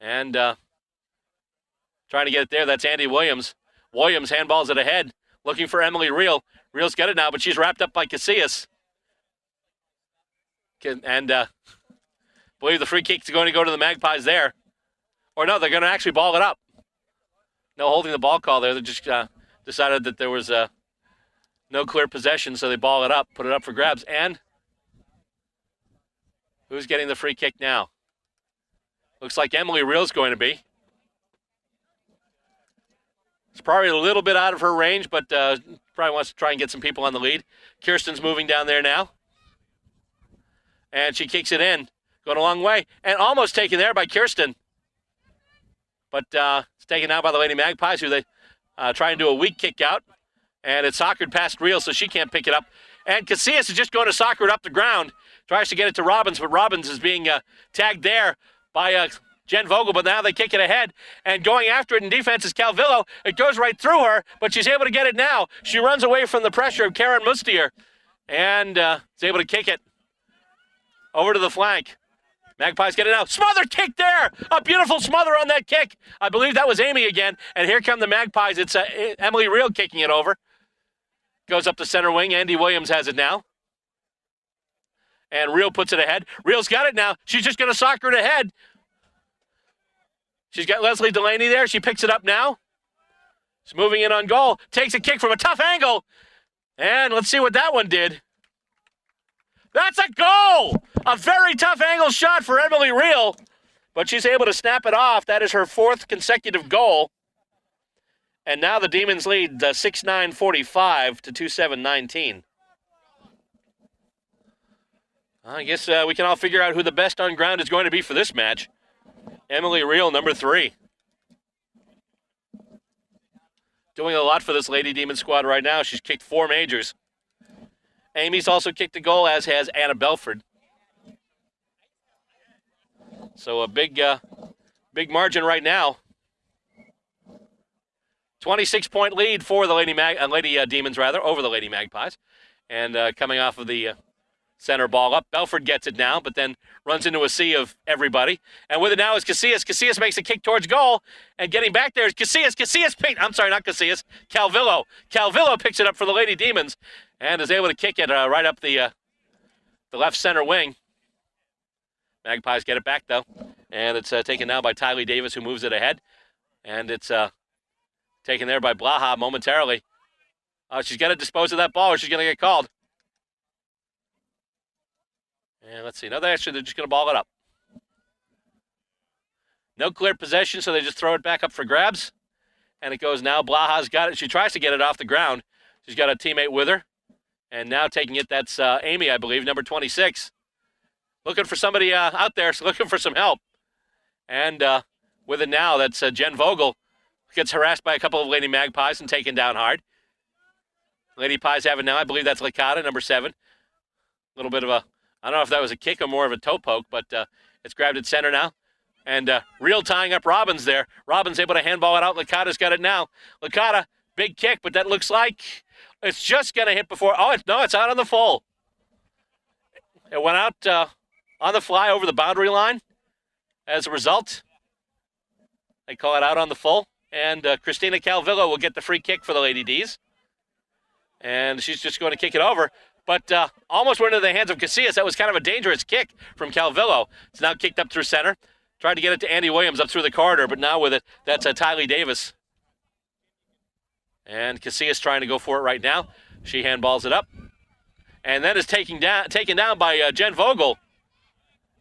A: And trying to get it there. That's Andy Williams. Williams handballs it ahead, looking for Emily Reel. Reel's got it now, but she's wrapped up by Casillas. And I believe the free kick's going to go to the Magpies there. Or no, they're going to actually ball it up. No holding the ball call there. They just decided that there was no clear possession, so they ball it up, put it up for grabs. And who's getting the free kick now? Looks like Emily Reel's going to be. It's probably a little bit out of her range, but probably wants to try and get some people on the lead. Kirsten's moving down there now. And she kicks it in. Going a long way. And almost taken there by Kirsten. But it's taken out by the Lady Magpies, who they try and do a weak kick out. And it's soccered past Reel, so she can't pick it up. And Casillas is just going to soccer it up the ground. Tries to get it to Robbins, but Robbins is being tagged there by Jen Vogel. But now they kick it ahead. And going after it in defense is Calvillo. It goes right through her, but she's able to get it now. She runs away from the pressure of Karen Mustier. And is able to kick it over to the flank. Magpies get it out. Smother kick there. A beautiful smother on that kick. I believe that was Amy again. And here come the Magpies. It's Emily Reel kicking it over. Goes up the center wing. Andy Williams has it now. And Reel puts it ahead. Reel's got it now. She's just going to soccer it ahead. She's got Leslie Delaney there. She picks it up now. She's moving in on goal. Takes a kick from a tough angle. And let's see what that one did. That's a goal! A very tough angle shot for Emily Reel, but she's able to snap it off. That is her 4th consecutive goal. And now the Demons lead 6-9-45 to 2-7-19. I guess we can all figure out who the best on ground is going to be for this match. Emily Reel, number 3. Doing a lot for this Lady Demon squad right now. She's kicked 4 majors. Amy's also kicked a goal, as has Anna Belford. So a big margin right now. 26-point lead for the Lady Demons, over the Lady Magpies. And coming off of the center ball up, Belford gets it now, but then runs into a sea of everybody. And with it now is Casillas. Casillas makes a kick towards goal, and getting back there is Casillas. Calvillo. Calvillo picks it up for the Lady Demons and is able to kick it right up the left center wing. Magpies get it back, though, and it's taken now by Tylee Davis, who moves it ahead. And it's taken there by Blaha momentarily. She's got to dispose of that ball, or she's going to get called. And let's see. No, they're just going to ball it up. No clear possession, so they just throw it back up for grabs. And it goes now. Blaha's got it. She tries to get it off the ground. She's got a teammate with her. And now taking it, that's Amy, I believe, number 26. Looking for somebody out there, so looking for some help. And with it now, that's Jen Vogel. Gets harassed by a couple of Lady Magpies and taken down hard. Lady Pies have it now. I believe that's Licata, number 7. A little bit of a, I don't know if that was a kick or more of a toe poke, but it's grabbed at center now. And Reel tying up Robbins there. Robbins able to handball it out. Licata's got it now. Licata, big kick, but that looks like it's just going to hit before. Oh, it's out on the full. It went out on the fly over the boundary line. As a result, they call it out on the full, and Christina Calvillo will get the free kick for the Lady D's. And she's just going to kick it over, but almost went into the hands of Casillas. That was kind of a dangerous kick from Calvillo. It's now kicked up through center. Tried to get it to Andy Williams up through the corridor, but now with it, that's Tylee Davis. And Casillas trying to go for it right now. She handballs it up. And then is taken down by Jen Vogel.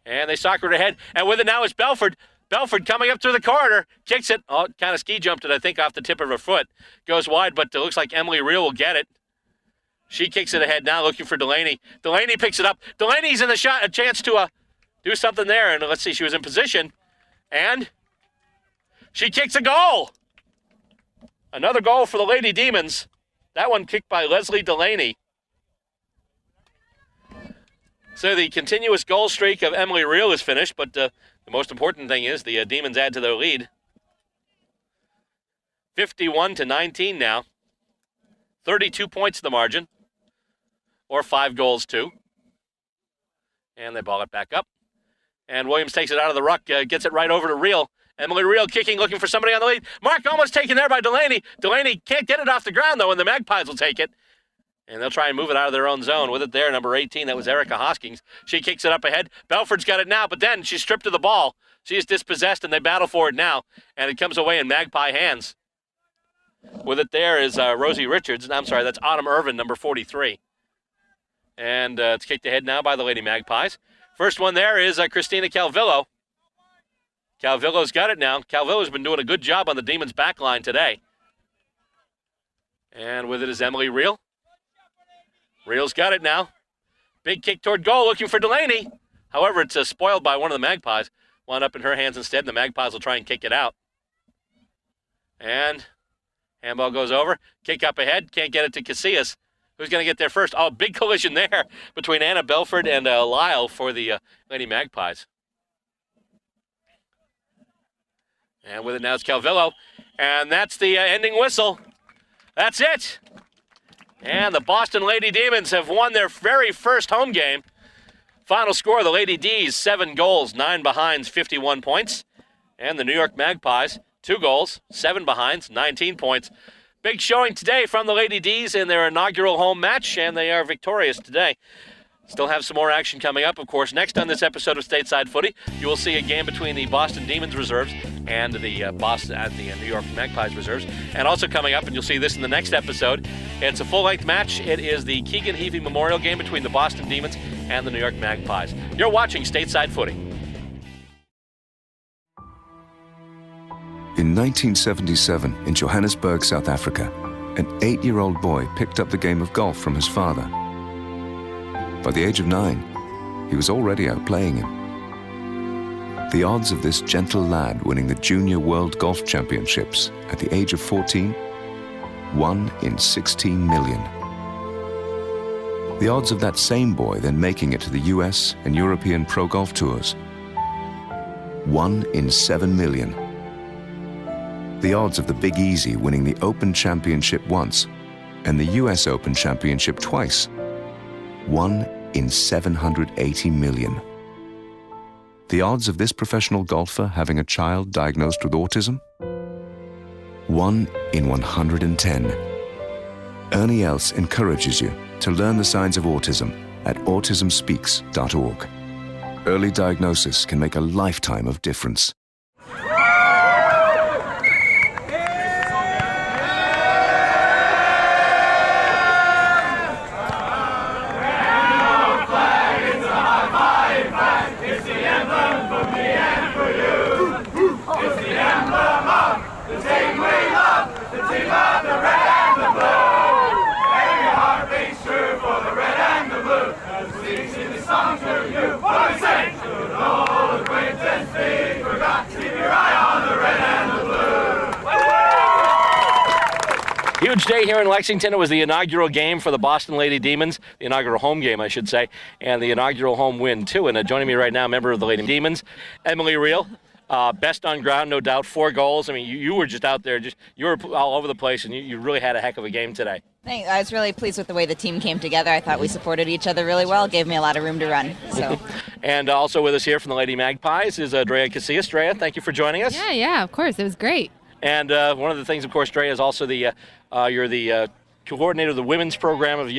A: And they soccer it ahead. And with it now is Belford. Belford coming up through the corridor. Kicks it. Oh, kind of ski jumped it, I think, off the tip of her foot. Goes wide, but it looks like Emily Reel will get it. She kicks it ahead now, looking for Delaney. Delaney picks it up. Delaney's in the shot. A chance to do something there. And let's see, she was in position. And she kicks a goal. Another goal for the Lady Demons. That one kicked by Leslie Delaney. So the continuous goal streak of Emily Reel is finished, but the most important thing is the Demons add to their lead. 51-19 now. 32 points the margin, or 5 goals too. And they ball it back up. And Williams takes it out of the ruck, gets it right over to Reel. Emily Reel kicking, looking for somebody on the lead. Mark almost taken there by Delaney. Delaney can't get it off the ground, though, and the Magpies will take it. And they'll try and move it out of their own zone. With it there, number 18, that was Erica Hoskins. She kicks it up ahead. Belford's got it now, but then she's stripped of the ball. She is dispossessed, and they battle for it now. And it comes away in Magpie hands. With it there is Rosie Richards. I'm sorry, that's Autumn Irvin, number 43. And it's kicked ahead now by the Lady Magpies. First one there is Christina Calvillo. Calvillo's got it now. Calvillo's been doing a good job on the Demons' back line today. And with it is Emily Reel. Reel's got it now. Big kick toward goal, looking for Delaney. However, it's spoiled by one of the Magpies. Wound up in her hands instead, and the Magpies will try and kick it out. And handball goes over. Kick up ahead. Can't get it to Casillas. Who's going to get there first? Oh, big collision there between Anna Belford and Lyle for the Lady Magpies. And with it now it's Calvillo. And that's the ending whistle. That's it. And the Boston Lady Demons have won their very first home game. Final score, the Lady D's, 7 goals, 9 behinds, 51 points. And the New York Magpies, 2 goals, 7 behinds, 19 points. Big showing today from the Lady D's in their inaugural home match, and they are victorious today. Still have some more action coming up, of course. Next on this episode of Stateside Footy, you will see a game between the Boston Demons reserves and the New York Magpies reserves. And also coming up, and you'll see this in the next episode, it's a full-length match. It is the Keegan Heavey Memorial game between the Boston Demons and the New York Magpies. You're watching Stateside Footy.
D: In 1977, in Johannesburg, South Africa, an 8-year-old boy picked up the game of golf from his father. By the age of 9, he was already outplaying him. The odds of this gentle lad winning the Junior World Golf Championships at the age of 14, 1 in 16 million. The odds of that same boy then making it to the US and European Pro Golf Tours, 1 in 7 million. The odds of the Big Easy winning the Open Championship once and the US Open Championship twice, 1 in 780 million. The odds of this professional golfer having a child diagnosed with autism, 1 in 110. Ernie Els encourages you to learn the signs of autism at autismspeaks.org. Early diagnosis can make a lifetime of difference.
A: Huge day here in Lexington. It was the inaugural game for the Boston Lady Demons, the inaugural home game, I should say, and the inaugural home win, too. And joining me right now, member of the Lady Demons, Emily Reel. Best on ground, no doubt, 4 goals. I mean, you were just out there, you were all over the place, and you really had a heck of a game today.
E: I was really pleased with the way the team came together. I thought we supported each other really well. Gave me a lot of room to run. So.
A: And also with us here from the Lady Magpies is Drea Casillas. Drea, thank you for joining us.
F: Yeah, of course. It was great.
A: And one of the things, of course, Drea, is also you're the coordinator of the women's program of the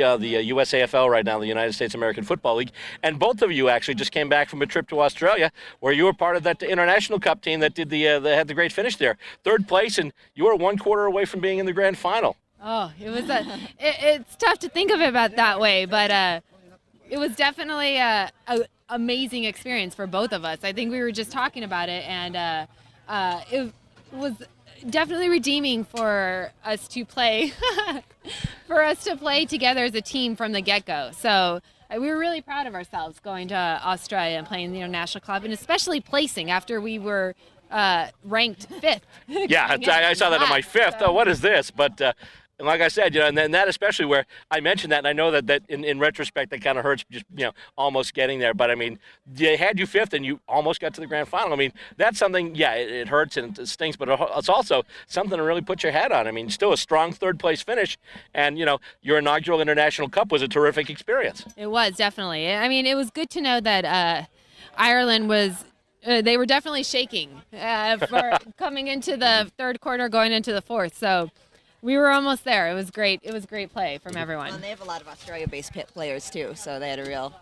A: U.S.A. right now, the United States American Football League. And both of you actually just came back from a trip to Australia where you were part of that International Cup team that did that had the great finish there. Third place, and you were 1 quarter away from being in the grand final.
F: Oh, it was it's tough to think of it about that way, but it was definitely a amazing experience for both of us. I think we were just talking about it, and it was definitely redeeming for us to play together as a team from the get-go. So we were really proud of ourselves going to Australia and playing the International Club, and especially placing after we were ranked 5th.
A: Yeah, I saw that on my 5th. So. Oh, what is this? But and like I said, and then that especially where I mentioned that, and I know that in retrospect that kind of hurts, just almost getting there. But I mean, they had you 5th, and you almost got to the grand final. I mean, that's something. Yeah, it hurts and it stinks, but it's also something to really put your head on. I mean, still a strong 3rd place finish, and your inaugural International Cup was a terrific experience.
F: It was definitely. I mean, it was good to know that Ireland was. They were definitely shaking for coming into the 3rd quarter, going into the 4th. So. We were almost there. It was great. It was great play from everyone.
E: Well, and they have a lot of Australia-based players too, so they had a real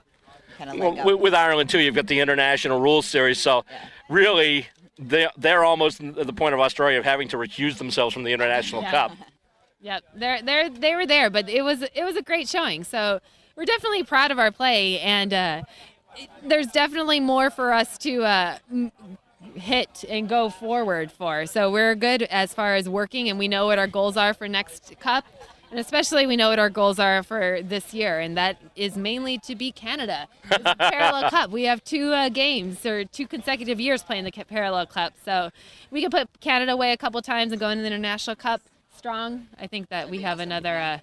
E: kind of leg up.
A: With Ireland too, you've got the International Rules Series, so really they're almost at the point of Australia of having to recuse themselves from the International Cup.
F: Yep, they were there, but it was a great showing. So we're definitely proud of our play, and there's definitely more for us to hit and go forward for. So we're good as far as working, and we know what our goals are for next cup, and especially we know what our goals are for this year, and that is mainly to beat Canada. It's a parallel cup. We have 2 games or 2 consecutive years playing the parallel cup, so we can put Canada away a couple times and go into the International Cup strong. I think that we have another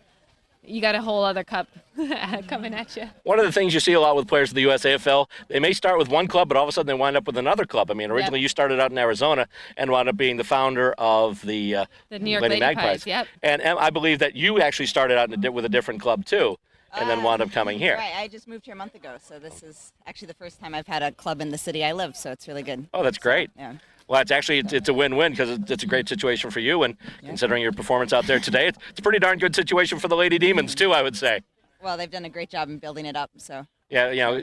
F: you got a whole other cup coming at you.
A: One of the things you see a lot with players of the U.S.A., they may start with one club, but all of a sudden they wind up with another club. I mean, originally you started out in Arizona and wound up being the founder of the
F: New York Lady Magpies. Yep.
A: And I believe that you actually started out with a different club too, and then wound up coming here.
E: Right, I just moved here a month ago, so this is actually the first time I've had a club in the city I live, so it's really good.
A: Oh, that's great.
E: Yeah.
A: Well, it's a win-win because it's a great situation for you, and considering your performance out there today, it's a pretty darn good situation for the Lady Demons too, I would say.
E: Well, they've done a great job in building it up, so.
A: Yeah,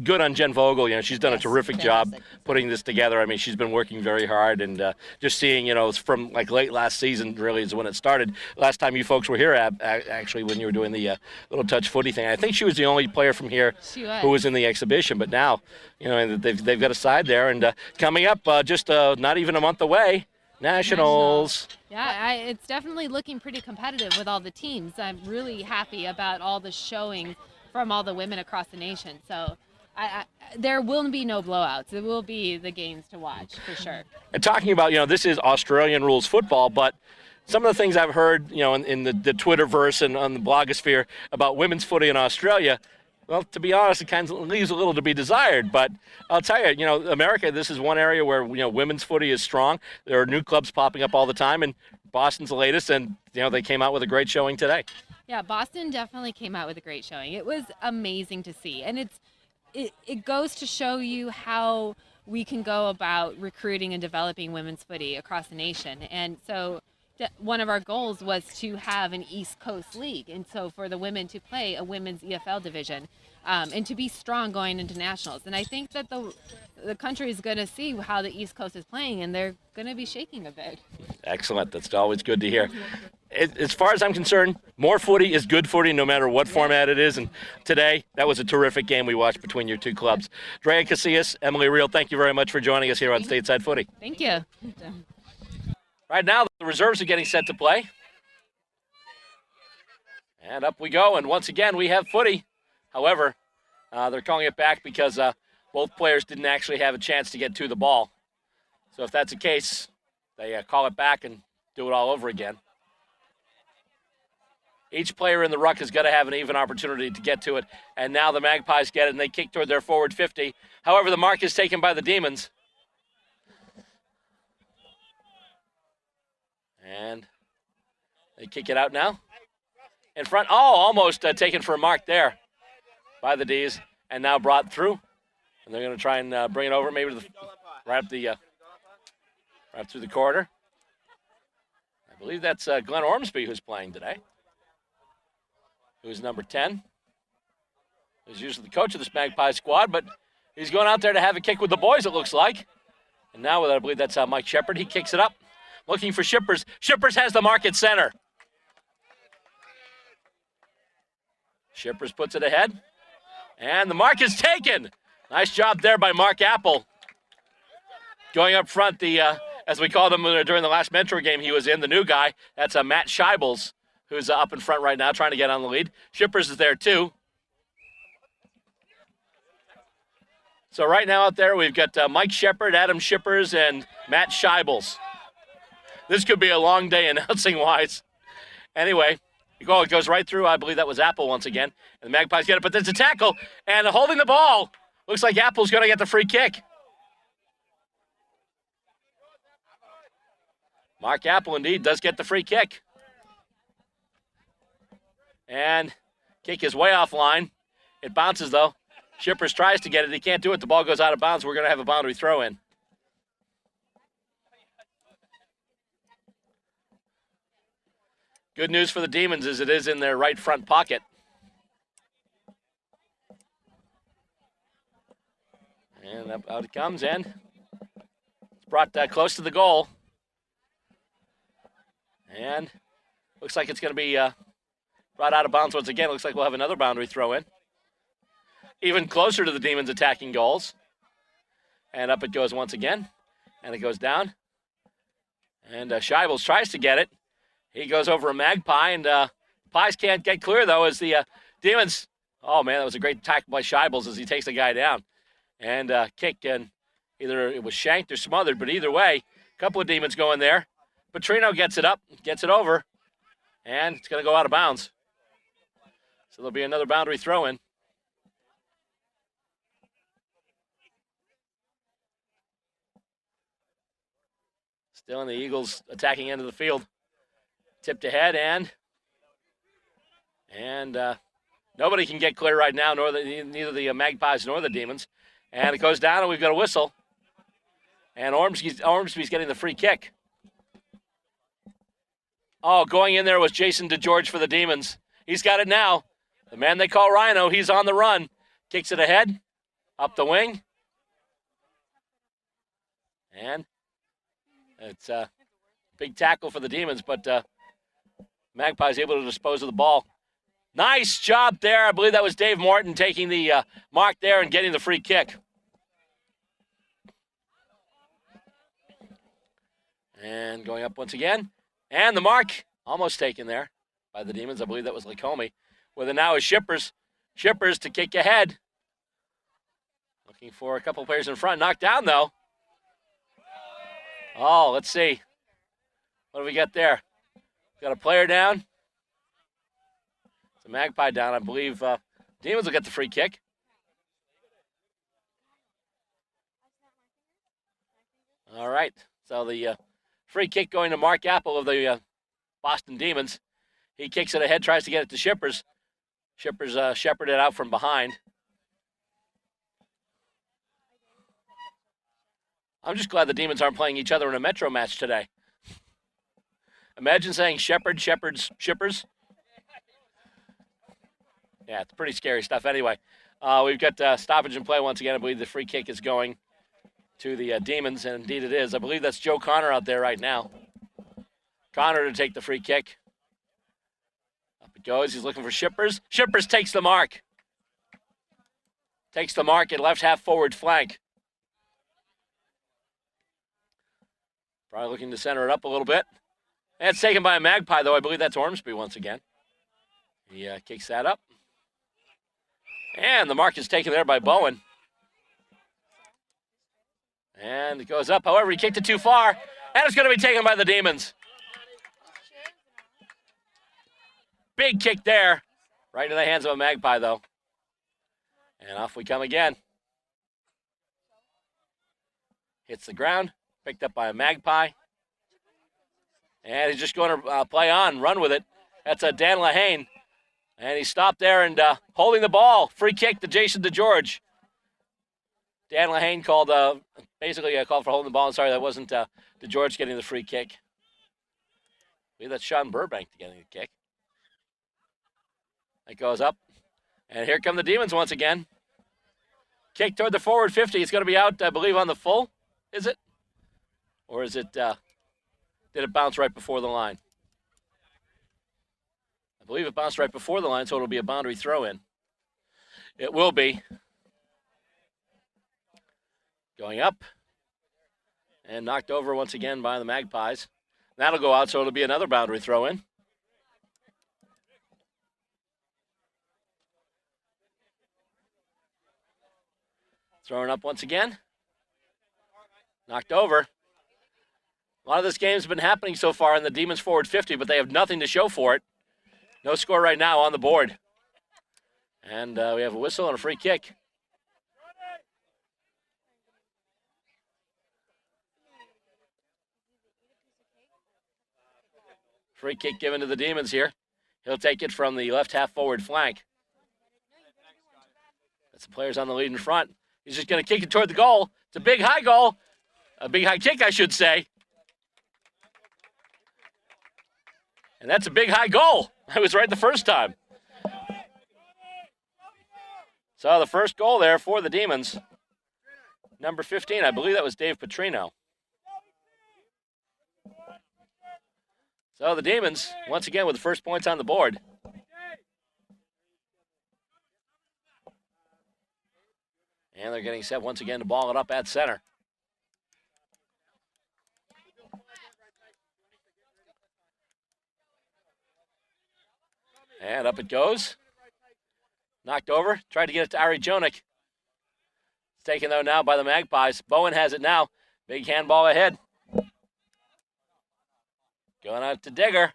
A: good on Jen Vogel. She's done a terrific job putting this together. I mean, she's been working very hard, and just seeing, it's from like late last season really is when it started. Last time you folks were here, actually, when you were doing the little touch footy thing, I think she was the only player from here who was in the exhibition. But now, they've got a side there, and coming up just not even a month away. Nationals.
F: Yeah, it's definitely looking pretty competitive with all the teams. I'm really happy about all the showing from all the women across the nation. So there will be no blowouts. It will be the games to watch for sure.
A: And talking about, this is Australian rules football, but some of the things I've heard, in the Twitterverse and on the blogosphere about women's footy in Australia, well, to be honest, it kind of leaves a little to be desired. But I'll tell you, America, this is one area where, women's footy is strong. There are new clubs popping up all the time, and Boston's the latest, and, they came out with a great showing today.
F: Yeah, Boston definitely came out with a great showing. It was amazing to see. And it goes to show you how we can go about recruiting and developing women's footy across the nation. And so one of our goals was to have an East Coast league. And so for the women to play a women's EFL division and to be strong going into nationals. And I think that the country is going to see how the East Coast is playing, and they're going to be shaking a bit.
A: Excellent. That's always good to hear. As far as I'm concerned, more footy is good footy no matter what format it is. And today, that was a terrific game we watched between your 2 clubs. Drea Casillas, Emily Reel, thank you very much for joining us here on Stateside Footy.
F: Thank you.
A: Right now, the reserves are getting set to play. And up we go. And once again, we have footy. However, they're calling it back because both players didn't actually have a chance to get to the ball. So if that's the case, they call it back and do it all over again. Each player in the ruck has got to have an even opportunity to get to it. And now the Magpies get it, and they kick toward their forward 50. However, the mark is taken by the Demons. And they kick it out now. in front. Oh, almost taken for a mark there by the D's, and now brought through. And they're going to try and bring it over, maybe to right through the corner. I believe that's Glenn Ormsby who's playing today, who's number 10. He's usually the coach of this Magpie squad, but he's going out there to have a kick with the boys, it looks like. And now, I believe that's Mike Shepard. He kicks it up, looking for Shippers. Shippers has the mark at center. Shippers puts it ahead, and the mark is taken. Nice job there by Mark Apple. Going up front, as we called him during the last Mentor game he was in, the new guy. That's Matt Scheibels, who's up in front right now trying to get on the lead. Shippers is there too. So right now out there we've got Mike Shepard, Adam Shippers, and Matt Scheibels. This could be a long day announcing-wise. Anyway, it goes right through. I believe that was Apple once again. And the Magpies get it, but there's a tackle. And holding the ball. Looks like Apple's going to get the free kick. Mark Apple, indeed, does get the free kick. And kick is way offline. It bounces, though. Shippers tries to get it. He can't do it. The ball goes out of bounds. We're going to have a boundary throw in. Good news for the Demons is it is in their right front pocket. And out it comes, and it's brought close to the goal. And looks like it's going to be brought out of bounds once again. Looks like we'll have another boundary throw in. Even closer to the Demons attacking goals. And up it goes once again. And it goes down. And Scheibels tries to get it. He goes over a Magpie, and Pies can't get clear, though, as the Demons. Oh, man, that was a great tackle by Scheibels as he takes the guy down. And kick, and either it was shanked or smothered, but either way, a couple of Demons go in there. Petrino gets it up, gets it over, and it's going to go out of bounds. So there'll be another boundary throw in. Still in the Eagles' attacking end of the field. Tipped ahead, and nobody can get clear right now, neither the Magpies nor the Demons. And it goes down, and we've got a whistle. And Ormsby's getting the free kick. Oh, going in there was Jason DeGeorge for the Demons. He's got it now. The man they call Rhino, he's on the run. Kicks it ahead, up the wing. And it's a big tackle for the Demons, but Magpies able to dispose of the ball. Nice job there. I believe that was Dave Morton taking the mark there and getting the free kick. And going up once again. And the mark almost taken there by the Demons. I believe that was Lacombe. Where the now is Shippers. Shippers to kick ahead. Looking for a couple players in front. Knocked down, though. Oh, let's see. What do we got there? Got a player down. It's a Magpie down. I believe Demons will get the free kick. All right. So the free kick going to Mark Apple of the Boston Demons. He kicks it ahead, tries to get it to Shippers. Shippers shepherded out from behind. I'm just glad the Demons aren't playing each other in a Metro match today. Imagine saying Shepherd, Shepherds, Shippers. Yeah, it's pretty scary stuff. Anyway, we've got stoppage in play once again. I believe the free kick is going to the Demons, and indeed it is. I believe that's Joe Connor out there right now. Connor to take the free kick. Up it goes. He's looking for Shippers. Shippers takes the mark. Takes the mark at left half forward flank. Probably looking to center it up a little bit. And it's taken by a Magpie, though. I believe that's Ormsby once again. He kicks that up. And the mark is taken there by Bowen. And it goes up. However, he kicked it too far. And it's going to be taken by the Demons. Big kick there. Right into the hands of a Magpie, though. And off we come again. Hits the ground. Picked up by a Magpie. And he's just going to play on, run with it. That's Dan Lahane. And he stopped there and holding the ball. Free kick to Jason DeGeorge. Dan Lehane called, basically a call for holding the ball. I'm sorry, that wasn't DeGeorge getting the free kick. I believe that's Sean Burbank getting the kick. That goes up. And here come the Demons once again. Kick toward the forward 50. It's going to be out, I believe, on the full. Is it? Or is it, did it bounce right before the line? I believe it bounced right before the line, so it'll be a boundary throw-in. It will be. Going up. And knocked over once again by the Magpies. That'll go out, so it'll be another boundary throw-in. Thrown up once again. Knocked over. A lot of this game's been happening so far in the Demons forward 50, but they have nothing to show for it. No score right now on the board. And we have a whistle and a free kick. Free kick given to the Demons here. He'll take it from the left half forward flank. That's the players on the lead in front. He's just going to kick it toward the goal. It's a big high goal. A big high kick, I should say. And that's a big high goal. I was right the first time. So the first goal there for the Demons. Number 15, I believe that was Dave Petrino. So the Demons, once again, with the first points on the board. And they're getting set once again to ball it up at center. And up it goes. Knocked over. Tried to get it to Ari Jonik. It's taken, though, now by the Magpies. Bowen has it now. Big handball ahead. Going out to Digger.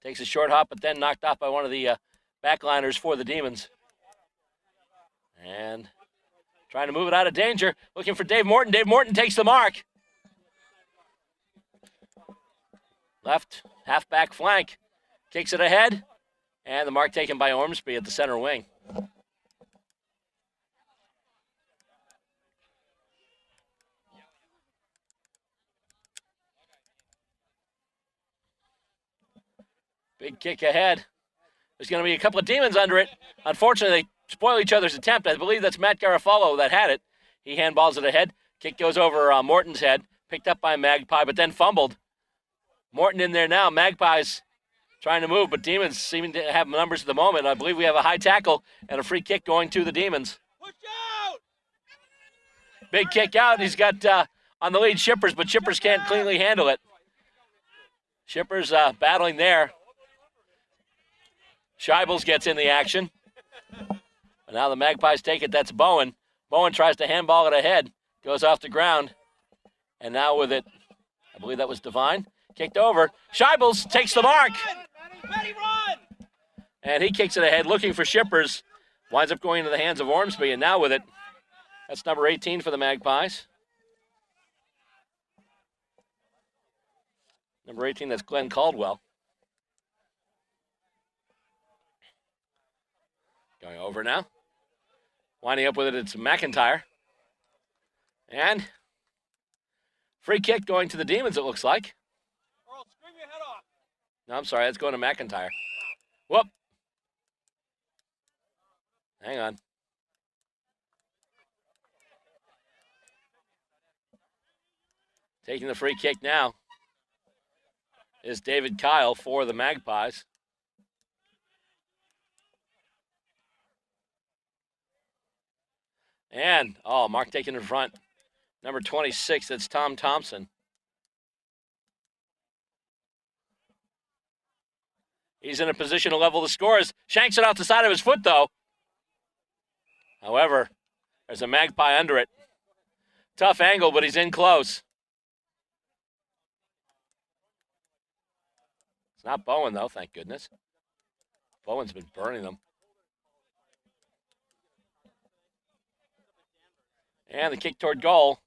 A: Takes a short hop, but then knocked off by one of the backliners for the Demons. And trying to move it out of danger. Looking for Dave Morton. Dave Morton takes the mark. Left halfback flank. Kicks it ahead. And the mark taken by Ormsby at the center wing. Big kick ahead. There's going to be a couple of Demons under it. Unfortunately, they spoil each other's attempt. I believe that's Matt Garofalo that had it. He handballs it ahead. Kick goes over Morton's head. Picked up by Magpie, but then fumbled. Morton in there now. Magpies trying to move, but Demons seeming to have numbers at the moment. I believe we have a high tackle and a free kick going to the Demons. Push out! Big kick out. He's got on the lead Shippers, but Shippers can't cleanly handle it. Shippers battling there. Scheibels gets in the action. But now the Magpies take it. That's Bowen. Bowen tries to handball it ahead. Goes off the ground. And now with it, I believe that was Devine. Kicked over. Scheibels takes the mark. And he kicks it ahead, looking for Shippers. Winds up going into the hands of Ormsby. And now with it, that's number 18 for the Magpies. Number 18, that's Glenn Caldwell. Going over now. Winding up with it, it's McIntyre. And free kick going to the Demons, it looks like. No, I'm sorry, that's going to McIntyre. Whoop. Hang on. Taking the free kick now is David Kyle for the Magpies. And, mark taken in front. Number 26, that's Tom Thompson. He's in a position to level the scores. Shanks it off the side of his foot, though. However, there's a Magpie under it. Tough angle, but he's in close. It's not Bowen, though, thank goodness. Bowen's been burning them. And the kick toward goal.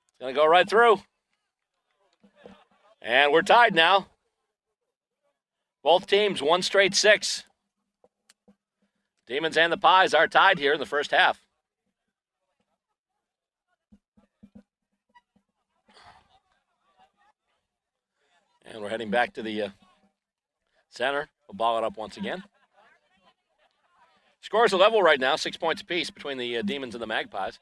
A: It's going to go right through. And we're tied now. Both teams, one straight 6. Demons and the Pies are tied here in the first half. And we're heading back to the center. We'll ball it up once again. Scores are level right now, 6 points apiece between the Demons and the Magpies.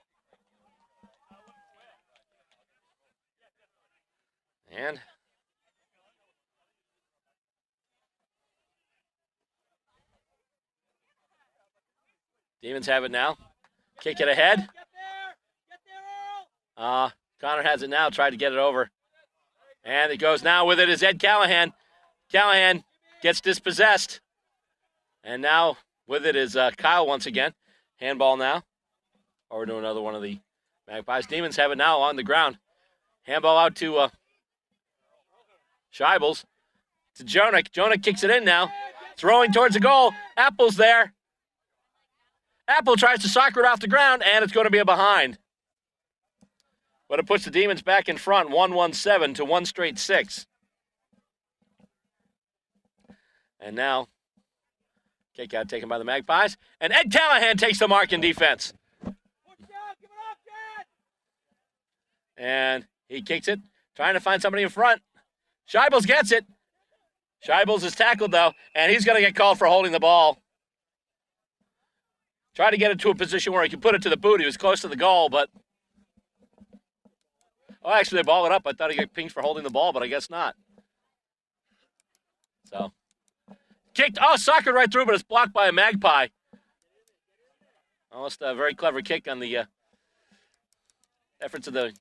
A: And Demons have it now. Kick it ahead. Connor has it now, tried to get it over. And it goes now with it is Ed Callahan. Callahan gets dispossessed. And now with it is Kyle once again. Handball now. Over to another one of the Magpies. Demons have it now on the ground. Handball out to Scheibels. To Jonik. Jonik kicks it in now. Throwing towards the goal. Apple's there. Apple tries to soccer it off the ground, and it's going to be a behind. But it puts the Demons back in front, 1-1-7 to one straight 6. And now, kick out taken by the Magpies. And Ed Callahan takes the mark in defense. And he kicks it, trying to find somebody in front. Scheibels gets it. Scheibels is tackled, though, and he's going to get called for holding the ball. Tried to get it to a position where he could put it to the boot. He was close to the goal, but... Oh, actually, they ball it up. I thought he got pinged for holding the ball, but I guess not. So, kicked. Oh, soccer right through, but it's blocked by a Magpie. Almost a very clever kick on the efforts of the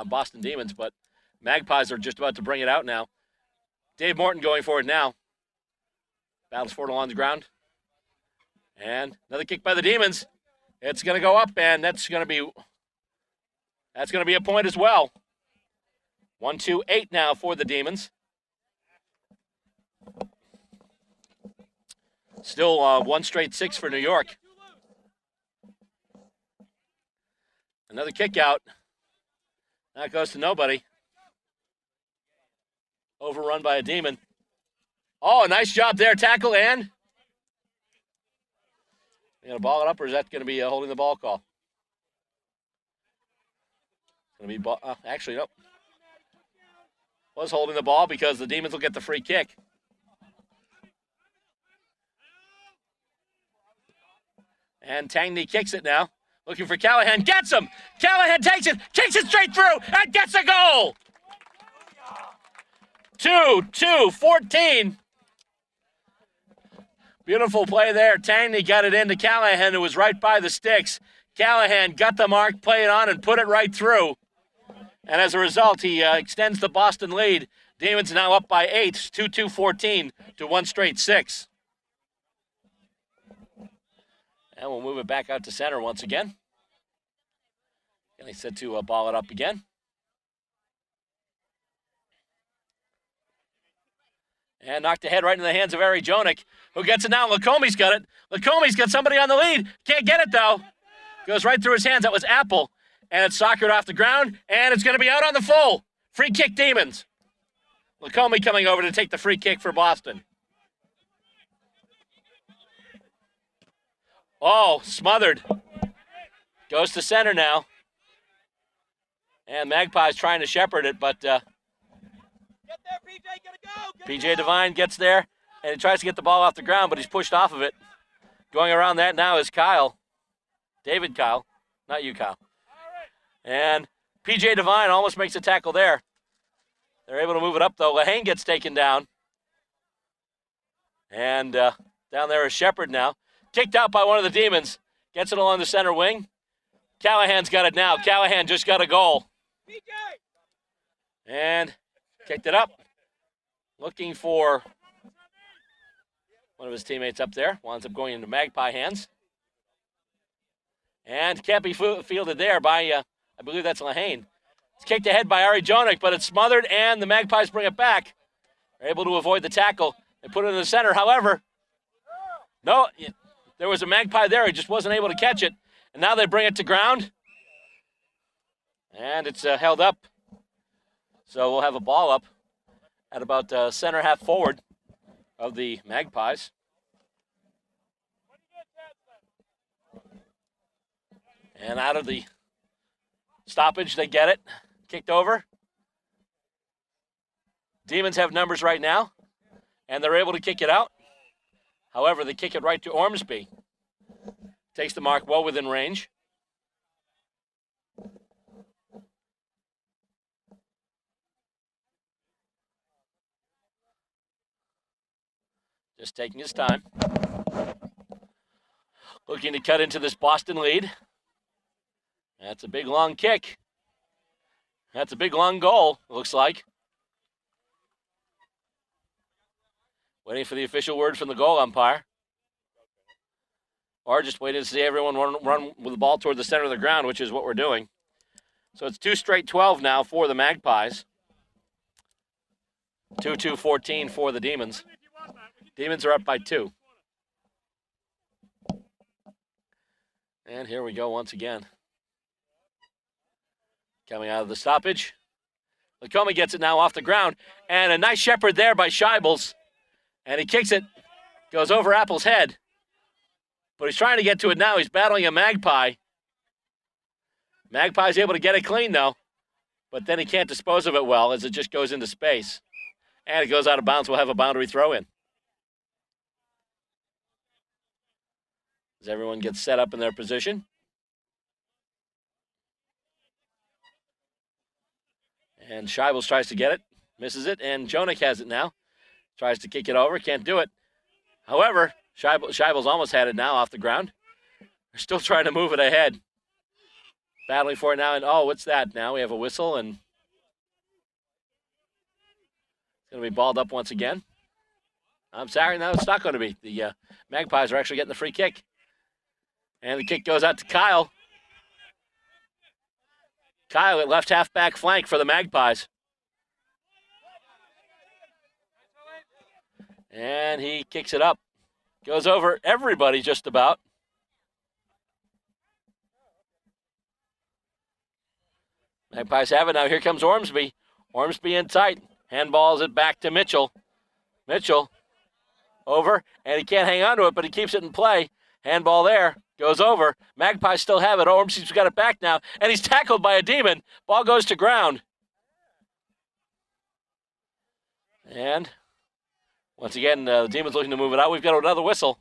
A: Boston Demons, but Magpies are just about to bring it out now. Dave Morton going for it now. Battles for it along the ground. And another kick by the Demons. It's going to go up, and that's going to be a point as well. 1-2-8 now for the Demons. Still one straight 6 for New York. Another kick out. That goes to nobody. Overrun by a Demon. Oh, a nice job there. Tackle and... You going to ball it up, or is that going to be a holding the ball call? Going to be actually, nope. Was holding the ball because the Demons will get the free kick. And Tangney kicks it now. Looking for Callahan. Gets him! Callahan takes it, kicks it straight through, and gets a goal! 2-2-14. Beautiful play there. Tangney got it into Callahan, who was right by the sticks. Callahan got the mark, played it on, and put it right through. And as a result, he extends the Boston lead. Demons now up by 8, 2-2-14 to one straight 6. And we'll move it back out to center once again. And he said to ball it up again. And knocked ahead right into the hands of Ari Jonik, who gets it now. Lacombe's got it. Lacombe's got somebody on the lead. Can't get it, though. Goes right through his hands. That was Apple. And it's soccered off the ground, and it's going to be out on the full. Free kick, Demons. Lacombe coming over to take the free kick for Boston. Oh, smothered. Goes to center now. And Magpies trying to shepherd it, but
G: Get there, PJ, gotta go.
A: PJ Devine gets there, and he tries to get the ball off the ground, but he's pushed off of it. Going around that now is Kyle. David Kyle. Not you, Kyle. And PJ Devine almost makes a tackle there. They're able to move it up, though. Lahane gets taken down. And down there is Shepard now. Kicked out by one of the Demons. Gets it along the center wing. Callahan's got it now. Callahan just got a goal. And kicked it up. Looking for one of his teammates up there. Winds up going into Magpie hands. And can't be fielded there by, I believe that's Lahane. It's kicked ahead by Ari Jonik, but it's smothered, and the Magpies bring it back. They're able to avoid the tackle. They put it in the center. However, no, there was a Magpie there. He just wasn't able to catch it. And now they bring it to ground. And it's held up. So we'll have a ball up at about center half forward. of the Magpies. And out of the stoppage, they get it. Kicked over. Demons have numbers right now, and they're able to kick it out. However, they kick it right to Ormsby. Takes the mark well within range. Just taking his time. Looking to cut into this Boston lead. That's a big, long kick. That's a big, long goal, it looks like. Waiting for the official word from the goal umpire. Or just waiting to see everyone run with the ball toward the center of the ground, which is what we're doing. So it's 2 straight 12 now for the Magpies. 2-2-14 for the Demons. Demons are up by 2. And here we go once again. Coming out of the stoppage. Lacombe gets it now off the ground. And a nice shepherd there by Scheibels. And he kicks it. Goes over Apple's head. But he's trying to get to it now. He's battling a Magpie. Magpie's able to get it clean, though. But then he can't dispose of it well as it just goes into space. And it goes out of bounds. We'll have a boundary throw in. As everyone gets set up in their position. And Scheibels tries to get it, misses it, and Jonik has it now. Tries to kick it over, can't do it. However, Scheibels almost had it now off the ground. They're still trying to move it ahead. Battling for it now, and oh, what's that? Now we have a whistle, and it's going to be balled up once again. I'm sorry, no, it's not going to be. The Magpies are actually getting the free kick. And the kick goes out to Kyle. Kyle at left half-back flank for the Magpies. And he kicks it up. Goes over everybody just about. Magpies have it now. Here comes Ormsby. Ormsby in tight. Handballs it back to Mitchell. Mitchell over. And he can't hang on to it, but he keeps it in play. Handball there. Goes over. Magpies still have it. Ormsby's got it back now. And he's tackled by a Demon. Ball goes to ground. And once again, the Demons looking to move it out. We've got another whistle.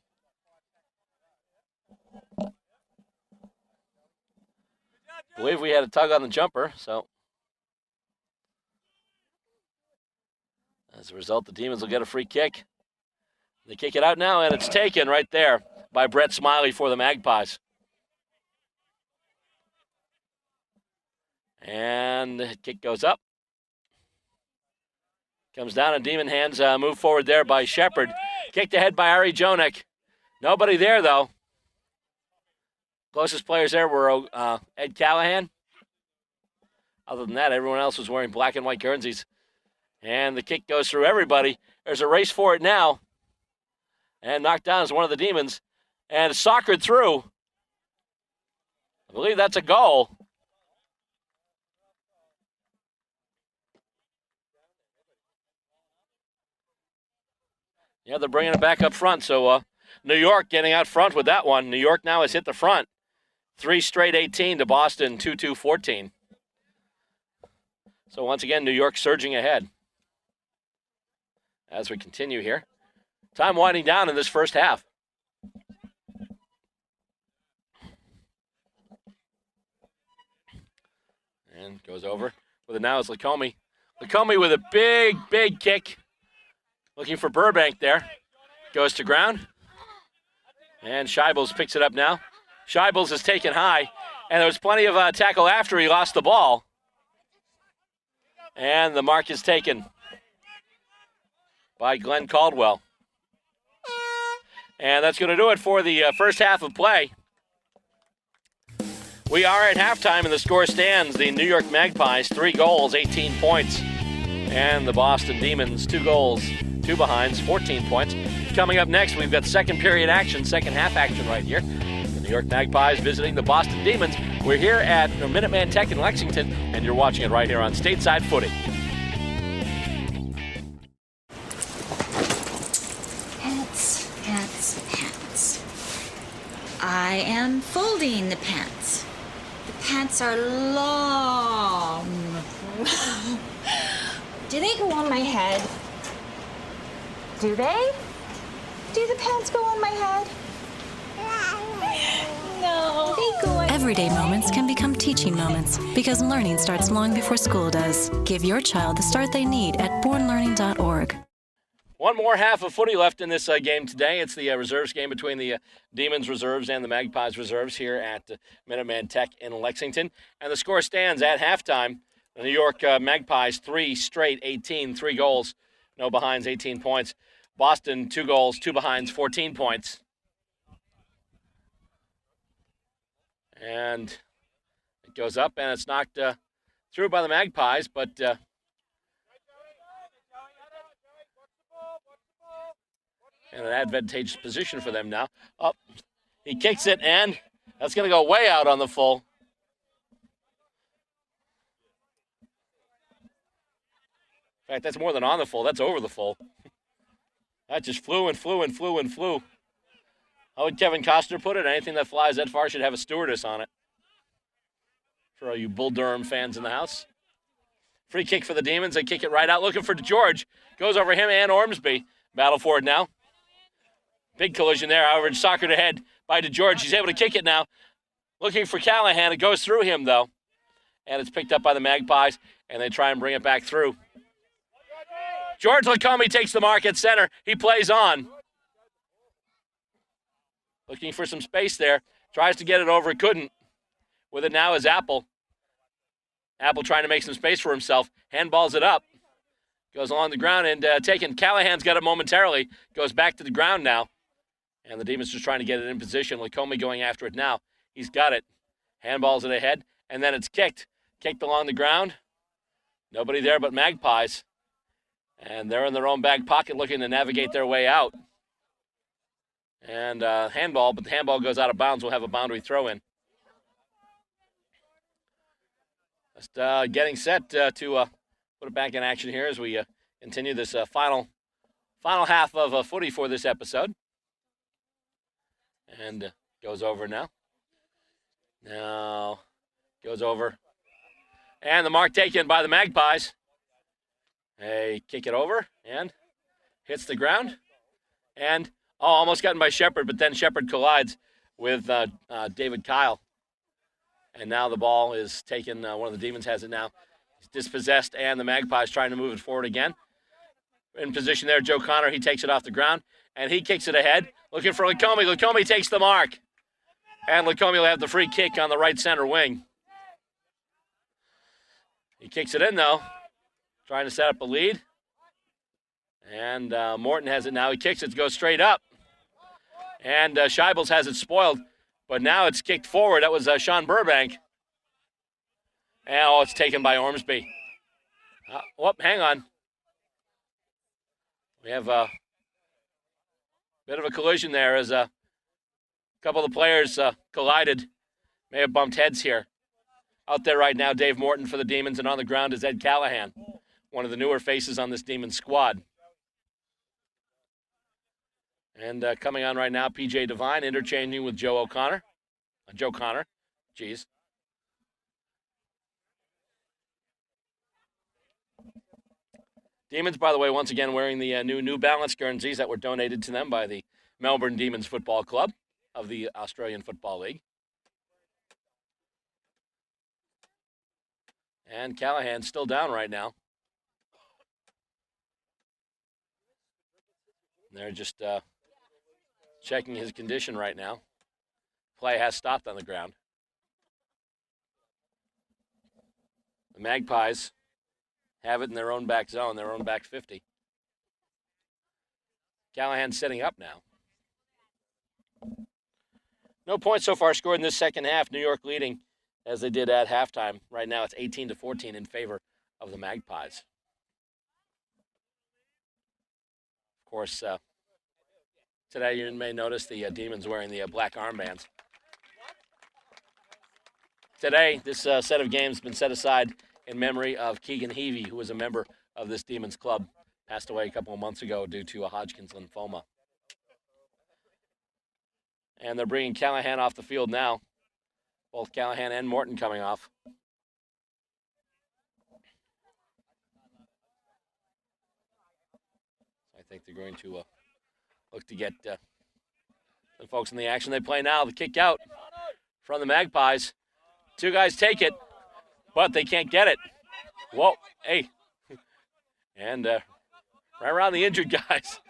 A: I believe we had a tug on the jumper, so as a result, the Demons will get a free kick. They kick it out now, and it's taken right there by Brett Smiley for the Magpies. And the kick goes up. Comes down, and Demon hands move forward there by Shepard. Kicked ahead by Ari Jonik. Nobody there, though. Closest players there were Ed Callahan. Other than that, everyone else was wearing black and white Guernseys. And the kick goes through everybody. There's a race for it now. And knocked down is one of the Demons. And soccered through. I believe that's a goal. Yeah, they're bringing it back up front. So New York getting out front with that one. New York now has hit the front. 3 straight 18 to Boston, 2-2-14. So once again, New York surging ahead. As we continue here. Time winding down in this first half. And goes over with it now is Lacombe. Lacombe with a big, big kick. Looking for Burbank there. Goes to ground. And Scheibels picks it up now. Scheibels is taken high. And there was plenty of tackle after he lost the ball. And the mark is taken by Glenn Caldwell. And that's going to do it for the first half of play. We are at halftime, and the score stands. The New York Magpies, 3 goals, 18 points. And the Boston Demons, 2 goals, 2 behinds, 14 points. Coming up next, we've got second period action, second half action right here. The New York Magpies visiting the Boston Demons. We're here at Minuteman Tech in Lexington, and you're watching it right here on Stateside Footy.
H: am folding the pants. The pants are long. Do they go on my head? Do they? Do the pants go on my head? No. They go on.
I: Everyday moments can become teaching moments because learning starts long before school does. Give your child the start they need at bornlearning.org.
A: One more half of footy left in this game today. It's the reserves game between the Demons reserves and the Magpies reserves here at Minuteman Tech in Lexington. And the score stands at halftime. The New York Magpies, 3 straight, 18, 3 goals, no behinds, 18 points. Boston, 2 goals, 2 behinds, 14 points. And it goes up, and it's knocked through by the Magpies, but in an advantageous position for them now. Oh, he kicks it, and that's going to go way out on the full. In fact, that's more than on the full. That's over the full. That just flew and flew and flew and flew. How would Kevin Costner put it? Anything that flies that far should have a stewardess on it. For all you Bull Durham fans in the house. Free kick for the Demons. They kick it right out. Looking for George. Goes over him and Ormsby. Battle for it now. Big collision there. However, soccered ahead by DeGeorge. He's able to kick it now. Looking for Callahan. It goes through him, though. And it's picked up by the Magpies, and they try and bring it back through. George Lacombe takes the mark at center. He plays on. Looking for some space there. Tries to get it over. Couldn't. With it now is Apple. Apple trying to make some space for himself. Handballs it up. Goes along the ground and taken. Callahan's got it momentarily. Goes back to the ground now. And the Demons just trying to get it in position. Lacombe going after it now. He's got it. Handballs it ahead. And then it's kicked. Kicked along the ground. Nobody there but Magpies. And they're in their own back pocket looking to navigate their way out. And handball, but the handball goes out of bounds. We'll have a boundary throw in. Just getting set to put it back in action here as we continue this final half of footy for this episode. And goes over now. Now goes over. And the mark taken by the Magpies. They kick it over and hits the ground. And, almost gotten by Shepard, but then Shepard collides with David Kyle. And now the ball is taken. One of the Demons has it now. He's dispossessed, and the Magpies trying to move it forward again. In position there, Joe Connor. He takes it off the ground, and he kicks it ahead. Looking for Lacombe. Lacombe takes the mark. And Lacombe will have the free kick on the right center wing. He kicks it in, though. Trying to set up a lead. And Morton has it now. He kicks it, goes straight up. And Scheibels has it spoiled. But now it's kicked forward. That was Sean Burbank. And it's taken by Ormsby. Hang on. We have a bit of a collision there as a couple of the players collided. May have bumped heads here. Out there right now, Dave Morton for the Demons, and on the ground is Ed Callahan, one of the newer faces on this Demons squad. And coming on right now, P.J. Devine interchanging with Joe Connor. Demons, by the way, once again wearing the new New Balance Guernseys that were donated to them by the Melbourne Demons Football Club of the Australian Football League. And Callahan's still down right now. They're just checking his condition right now. Play has stopped on the ground. The Magpies have it in their own back zone, their own back 50. Callahan setting up now. No points so far scored in this second half. New York leading as they did at halftime. Right now it's 18-14 in favor of the Magpies. Of course, today you may notice the Demons wearing the black armbands. Today, this set of games has been set aside in memory of Keegan Heavey, who was a member of this Demons club. Passed away a couple of months ago due to a Hodgkin's lymphoma. And they're bringing Callahan off the field now. Both Callahan and Morton coming off. I think they're going to look to get the folks in the action. They play now. The kick out from the Magpies. Two guys take it, but they can't get it. Whoa, hey. And right around the injured guys.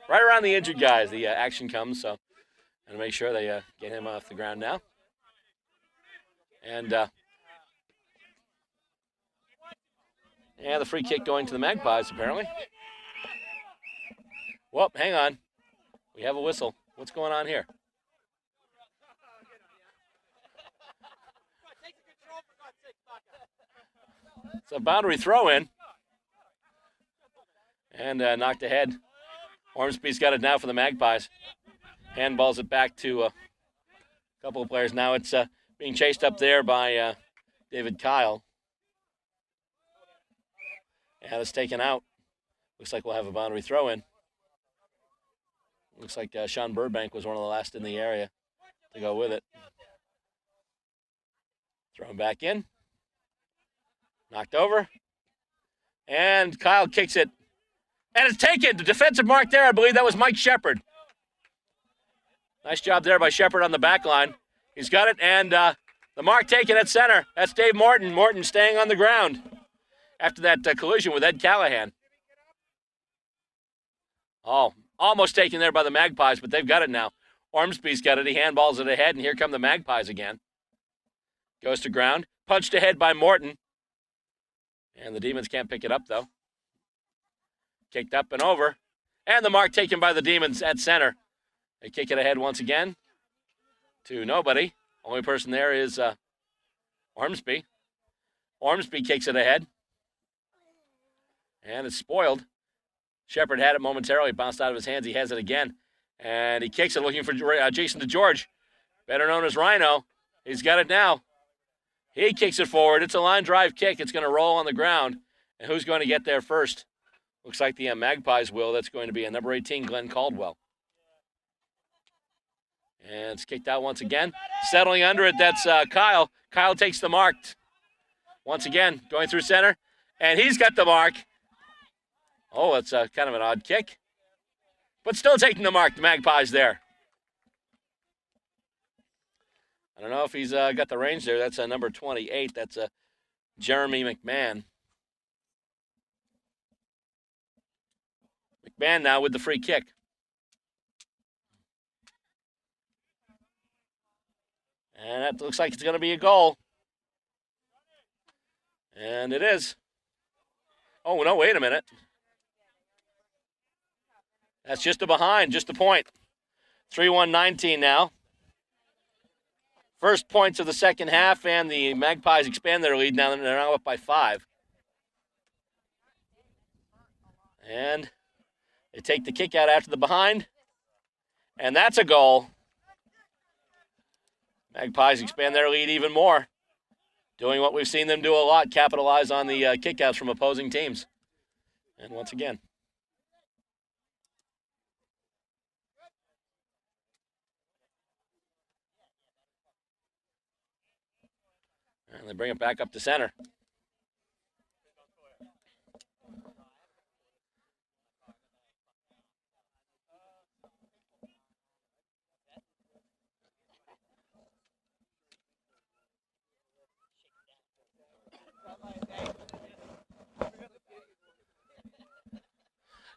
A: Right around the injured guys, the action comes. So, and make sure they get him off the ground now. And the free kick going to the Magpies, apparently. Whoop, hang on. We have a whistle. What's going on here? It's a boundary throw-in. And knocked ahead. Ormsby's got it now for the Magpies. Handballs it back to a couple of players. Now it's being chased up there by David Kyle. And it's taken out. Looks like we'll have a boundary throw-in. Looks like Sean Burbank was one of the last in the area to go with it. Thrown back in. Knocked over. And Kyle kicks it. And it's taken. The defensive mark there, I believe that was Mike Shepard. Nice job there by Shepard on the back line. He's got it, and the mark taken at center. That's Dave Morton. Morton staying on the ground after that collision with Ed Callahan. Oh, almost taken there by the Magpies, but they've got it now. Ormsby's got it. He handballs it ahead, and here come the Magpies again. Goes to ground. Punched ahead by Morton. And the Demons can't pick it up, though. Kicked up and over. And the mark taken by the Demons at center. They kick it ahead once again to nobody. Only person there is Ormsby. Ormsby kicks it ahead. And it's spoiled. Shepard had it momentarily. Bounced out of his hands. He has it again. And he kicks it looking for Jason DeGeorge, better known as Rhino. He's got it now. He kicks it forward. It's a line drive kick. It's going to roll on the ground. And who's going to get there first? Looks like the Magpies will. That's going to be a number 18, Glenn Caldwell. And it's kicked out once again. Settling under it, that's Kyle. Kyle takes the mark. Once again, going through center. And he's got the mark. Oh, it's kind of an odd kick. But still taking the mark, the Magpies there. I don't know if he's got the range there. That's number 28. That's Jeremy McMahon. McMahon now with the free kick. And that looks like it's going to be a goal. And it is. Oh, no, wait a minute. That's just a behind, just a point. 3-1-19 now. First points of the second half, and the Magpies expand their lead. Now they're now up by 5. And they take the kick out after the behind. And that's a goal. Magpies expand their lead even more. Doing what we've seen them do a lot, capitalize on the kickouts from opposing teams. And once again. And they bring it back up to center.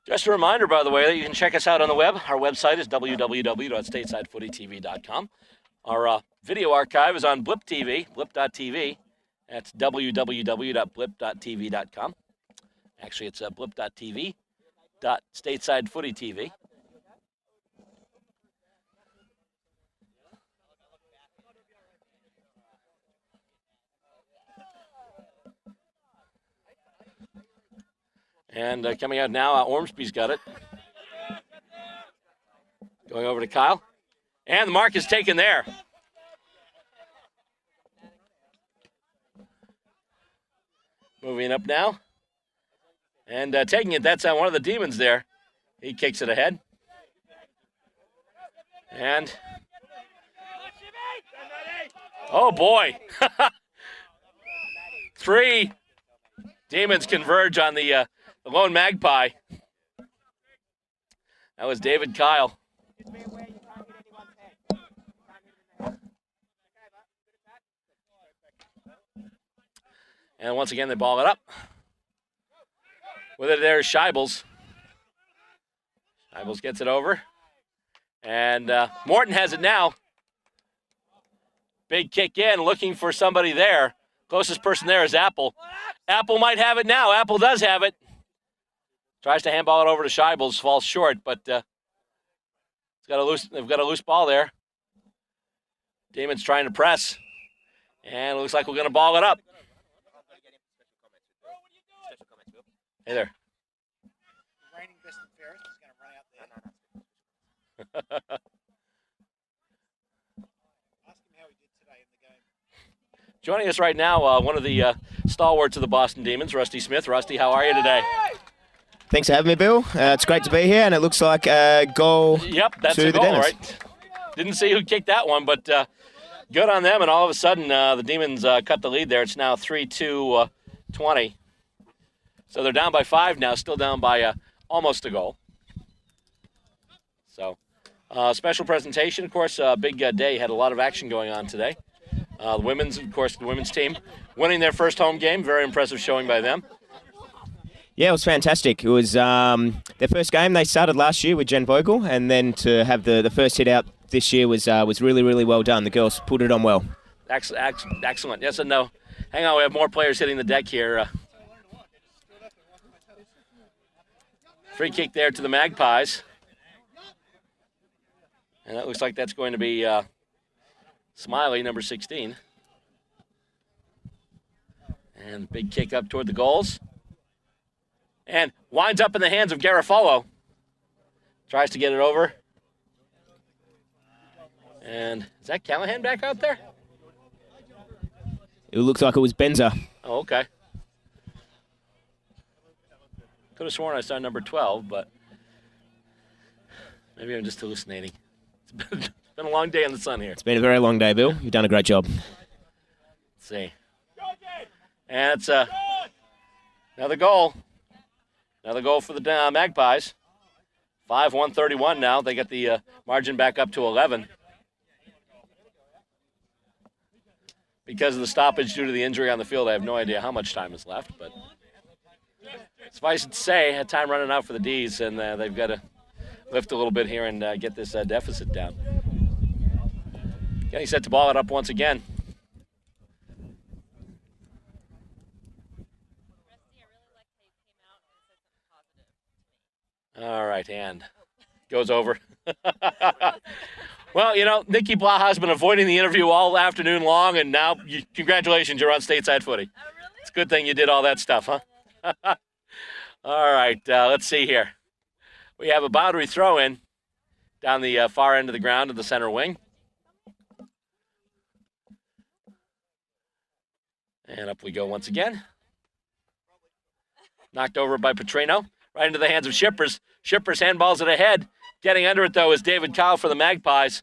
A: Just a reminder, by the way, that you can check us out on the web. Our website is www.statesidefootytv.com. Our video archive is on Blip TV, blip.tv. That's www.blip.tv.com. Actually, it's blip.tv. Stateside Footy TV. And coming out now, Ormsby's got it. Going over to Kyle. And the mark is taken there. Moving up now. And taking it, that's one of the Demons there. He kicks it ahead. And, oh boy. 3 Demons converge on the lone Magpie. That was David Kyle. And once again, they ball it up. With it there's Scheibels. Scheibels gets it over. And Morton has it now. Big kick in, looking for somebody there. Closest person there is Apple. Apple might have it now. Apple does have it. Tries to handball it over to Scheibels, falls short, but they've got a loose ball there. Damon's trying to press. And it looks like we're going to ball it up. Hey there.
G: Reigning best and fairest is going to run out there. Ask him how he did today in the game.
A: Joining us right now, one of the stalwarts of the Boston Demons, Rusty Smith. Rusty, how are you today?
J: Thanks for having me, Bill. It's great to be here, and it looks like a goal
A: that's
J: to
A: a
J: the
A: goal,
J: Demons.
A: right? Didn't see who kicked that one, but good on them, and all of a sudden the Demons cut the lead there. It's now 3-2-20. So they're down by 5 now, still down by almost a goal. So special presentation, of course, big day. Had a lot of action going on today. The women's team winning their first home game. Very impressive showing by them.
J: Yeah, it was fantastic. It was their first game. They started last year with Jen Vogel, and then to have the first hit out this year was really, really well done. The girls put it on well.
A: Excellent. Yes and no. Hang on, we have more players hitting the deck here. Free kick there to the Magpies. And that looks like that's going to be Smiley, number 16. And big kick up toward the goals. And winds up in the hands of Garofalo. Tries to get it over. And is that Callahan back out there?
J: It looks like it was Benza.
A: Oh, okay. Could have sworn I saw number 12, but maybe I'm just hallucinating. It's been a long day in the sun here.
J: It's been a very long day, Bill. You've done a great job.
A: Let's see. And it's another goal. Another goal for the Magpies. 5-1-31 now. They get the margin back up to 11. Because of the stoppage due to the injury on the field, I have no idea how much time is left, but suffice it to say, had time running out for the D's, and they've got to lift a little bit here and get this deficit down. Getting set to ball it up once again. All right, and goes over. Well, you know, Nikki Blaha's been avoiding the interview all afternoon long, and now, congratulations, you're on Stateside Footy. Oh, really? It's a good thing you did all that stuff, huh? All right, let's see here. We have a boundary throw-in down the far end of the ground of the center wing. And up we go once again. Knocked over by Petrino. Right into the hands of Shippers. Shippers handballs it ahead. Getting under it, though, is David Kyle for the Magpies.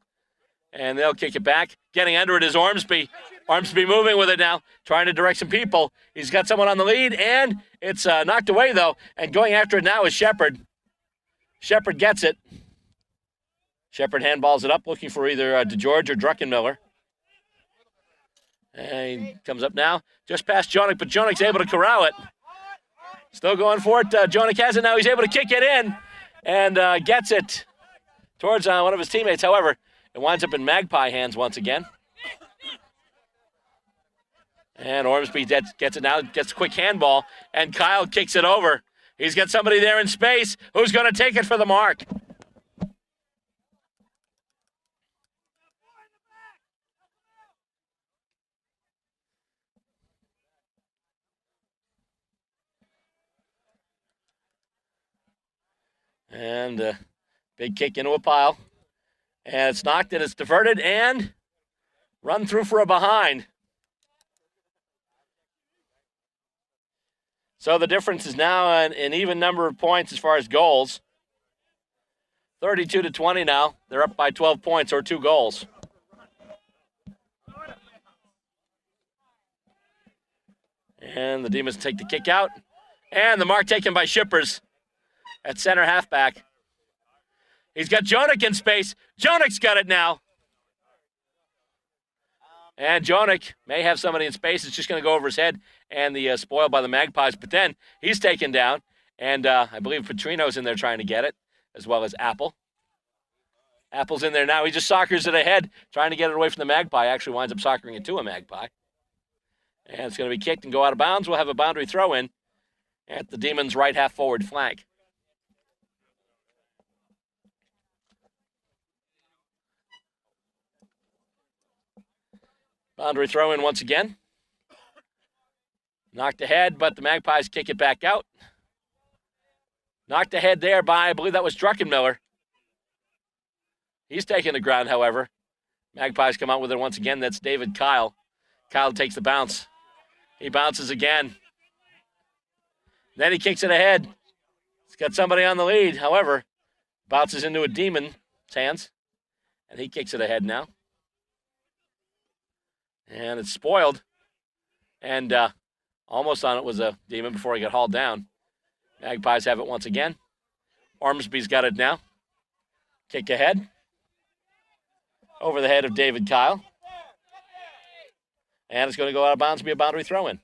A: And they'll kick it back. Getting under it is Ormsby. Ormsby moving with it now, trying to direct some people. He's got someone on the lead, and it's knocked away, though. And going after it now is Shepard. Shepard gets it. Shepard handballs it up, looking for either DeGeorge or Druckenmiller. And he comes up now, just past Jonick, but Jonick's able to corral it. Still going for it. Jonick has it now. He's able to kick it in and gets it towards one of his teammates. However, it winds up in Magpie hands once again. And Ormsby gets it now, gets a quick handball, and Kyle kicks it over. He's got somebody there in space who's going to take it for the mark. And big kick into a pile. And it's knocked and it's diverted and run through for a behind. So the difference is now an even number of points as far as goals. 32-20 now. They're up by 12 points or 2 goals. And the Demons take the kick out. And the mark taken by Shippers at center halfback. He's got Jonik in space. Jonik's got it now. And Jonik may have somebody in space. It's just going to go over his head and the spoiled by the Magpies. But then he's taken down. And I believe Petrino's in there trying to get it, as well as Apple. Apple's in there now. He just soccers it ahead, trying to get it away from the Magpie. Actually winds up soccering it to a Magpie. And it's going to be kicked and go out of bounds. We'll have a boundary throw in at the Demons' right half forward flank. Boundary throw in once again. Knocked ahead, but the Magpies kick it back out. Knocked ahead there by, I believe that was Druckenmiller. He's taking the ground, however. Magpies come out with it once again. That's David Kyle. Kyle takes the bounce. He bounces again. Then he kicks it ahead. He's got somebody on the lead, however. Bounces into a Demon's hands. And he kicks it ahead now. And it's spoiled. And almost on it was a Demon before he got hauled down. Magpies have it once again. Ormsby's got it now. Kick ahead. Over the head of David Kyle. And it's going to go out of bounds and be a boundary throw-in.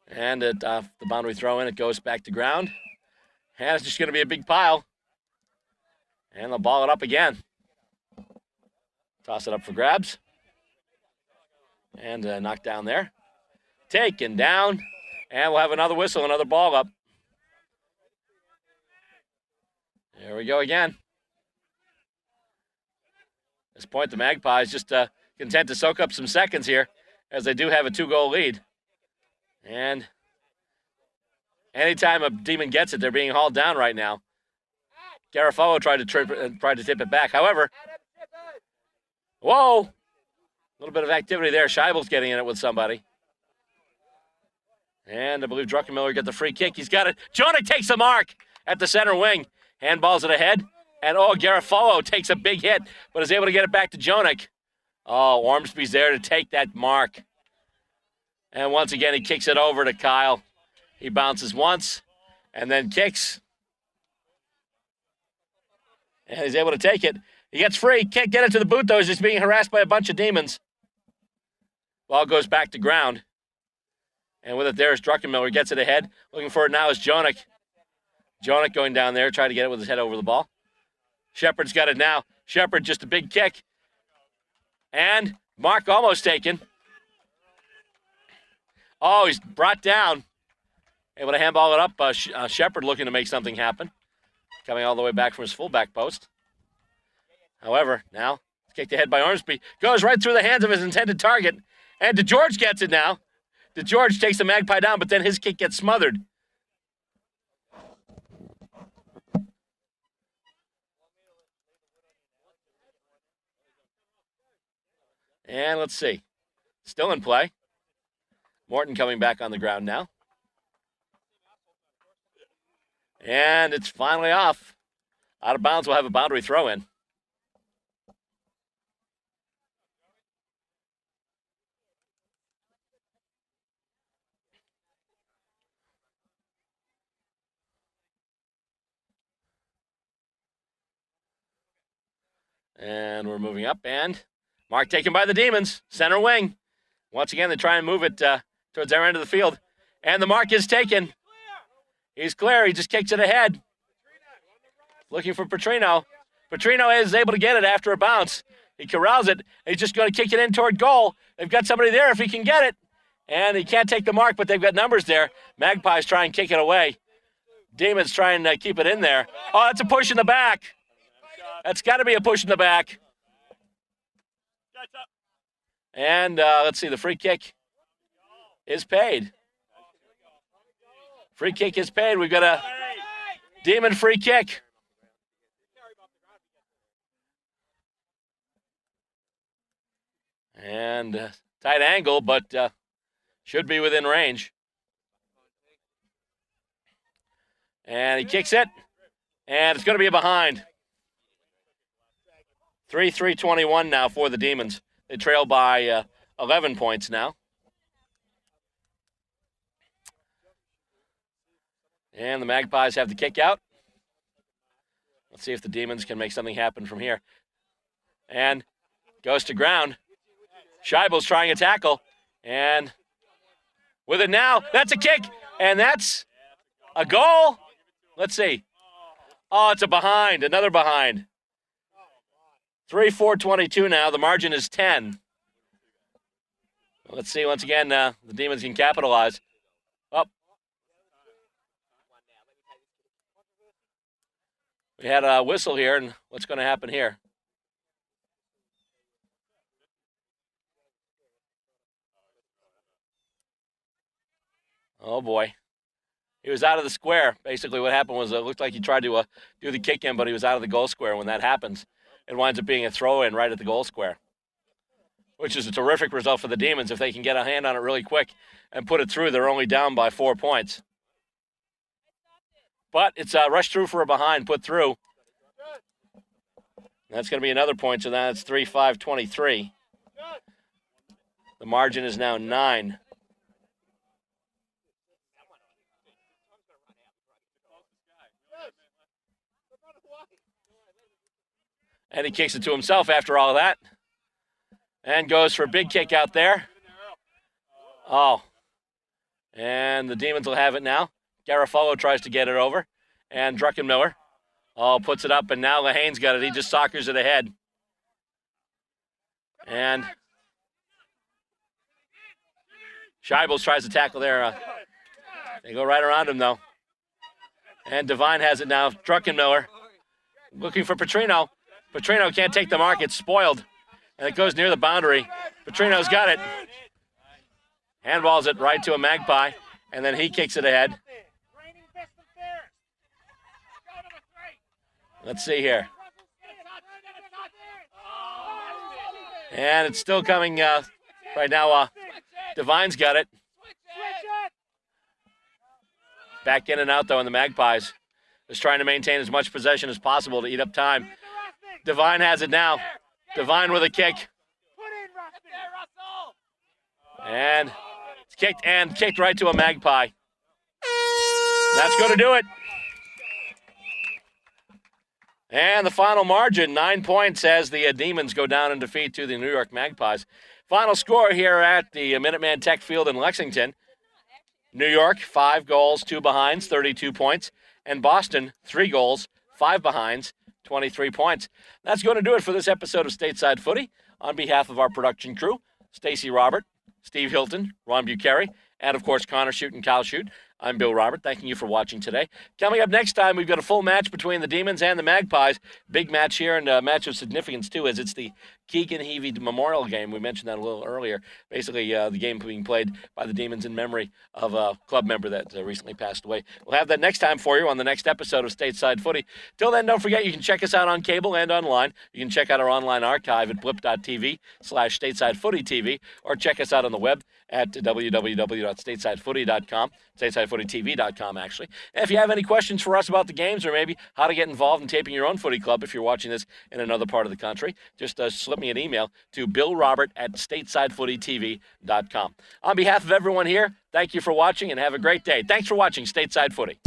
A: And at the boundary throw-in, it goes back to ground. And it's just going to be a big pile. And they'll ball it up again. Toss it up for grabs. And knocked down there. Taken down. And we'll have another whistle, another ball up. There we go again. At this point, the Magpies just content to soak up some seconds here, as they do have a 2-goal lead. And anytime a Demon gets it, they're being hauled down right now. Garofalo tried to tip it back. However, whoa! A little bit of activity there. Scheibel's getting in it with somebody. And I believe Druckenmiller got the free kick. He's got it. Jonik takes the mark at the center wing. Handballs it ahead. And, Garofalo takes a big hit, but is able to get it back to Jonik. Oh, Ormsby's there to take that mark. And once again, he kicks it over to Kyle. He bounces once and then kicks. And he's able to take it. He gets free. Can't get it to the boot, though. He's just being harassed by a bunch of Demons. Ball goes back to ground. And with it there is Druckenmiller. Gets it ahead. Looking for it now is Jonik. Jonik going down there, trying to get it with his head over the ball. Shepard's got it now. Shepard, just a big kick. And mark almost taken. Oh, he's brought down. Able to handball it up. Shepard looking to make something happen. Coming all the way back from his fullback post. However, now, kicked ahead by Ormsby. Goes right through the hands of his intended target. And DeGeorge gets it now. DeGeorge takes the Magpie down, but then his kick gets smothered. And let's see. Still in play. Morton coming back on the ground now. And it's finally off. Out of bounds, we'll have a boundary throw in. And we're moving up, and mark taken by the Demons, center wing. Once again, they try and move it towards their end of the field. And the mark is taken. He's clear. He just kicks it ahead. Looking for Petrino. Petrino is able to get it after a bounce. He corrals it. He's just going to kick it in toward goal. They've got somebody there if he can get it. And he can't take the mark, but they've got numbers there. Magpies try and kick it away. Demons try and keep it in there. Oh, that's a push in the back. That's got to be a push in the back. And let's see, the free kick is paid. Free kick is paid. We've got a Demon free kick. And tight angle, but should be within range. And he kicks it, and it's going to be a behind. 3-3-21 now for the Demons. They trail by 11 points now. And the Magpies have the kick out. Let's see if the Demons can make something happen from here. And goes to ground. Scheibel's trying a tackle. And with it now, that's a kick. And that's a goal. Let's see. Oh, it's a behind, another behind. 3-4-22 now. The margin is 10. Let's see once again, the Demons can capitalize. Up. We had a whistle here, and what's going to happen here? Oh, boy. He was out of the square. Basically, what happened was it looked like he tried to do the kick in, but he was out of the goal square. When that happens, it winds up being a throw-in right at the goal square, which is a terrific result for the Demons. If they can get a hand on it really quick and put it through, they're only down by 4 points. But it's rushed through for a behind, put through. That's going to be another point, so that's 3-5-23. The margin is now 9. And he kicks it to himself after all of that. And goes for a big kick out there. Oh. And the Demons will have it now. Garofalo tries to get it over. And Druckenmiller, puts it up. And now Lahane's got it. He just soccers it ahead. And Scheibels tries to tackle there. They go right around him, though. And Devine has it now. Druckenmiller looking for Petrino. Petrino can't take the mark. It's spoiled. And it goes near the boundary. Petrino's got it. Handballs it right to a Magpie. And then he kicks it ahead. Let's see here. And it's still coming right now. Devine's got it. Back in and out, though, in the Magpies. Is trying to maintain as much possession as possible to eat up time. Devine has it now. Devine with a kick. And it's kicked right to a Magpie. That's going to do it. And the final margin, 9 points as the Demons go down in defeat to the New York Magpies. Final score here at the Minuteman Tech Field in Lexington. New York, 5 goals, 2 behinds, 32 points. And Boston, 3 goals, 5 behinds, 23 points. That's going to do it for this episode of Stateside Footy. On behalf of our production crew, Stacey Robert, Steve Hilton, Ron Bucheri, and, of course, Connor Shute and Kyle Shute, I'm Bill Robert. Thanking you for watching today. Coming up next time, we've got a full match between the Demons and the Magpies. Big match here, and a match of significance, too, as it's the Keegan Heavey Memorial Game. We mentioned that a little earlier. Basically, the game being played by the Demons in memory of a club member that recently passed away. We'll have that next time for you on the next episode of Stateside Footy. Till then, don't forget, you can check us out on cable and online. You can check out our online archive at blip.tv/StatesideFootyTV, or check us out on the web at www.statesidefooty.com, StatesideFootyTV.com, actually. And if you have any questions for us about the games, or maybe how to get involved in taping your own footy club if you're watching this in another part of the country, just slip me an email to billrobert@StatesideFootyTV.com. On behalf of everyone here, thank you for watching and have a great day. Thanks for watching Stateside Footy.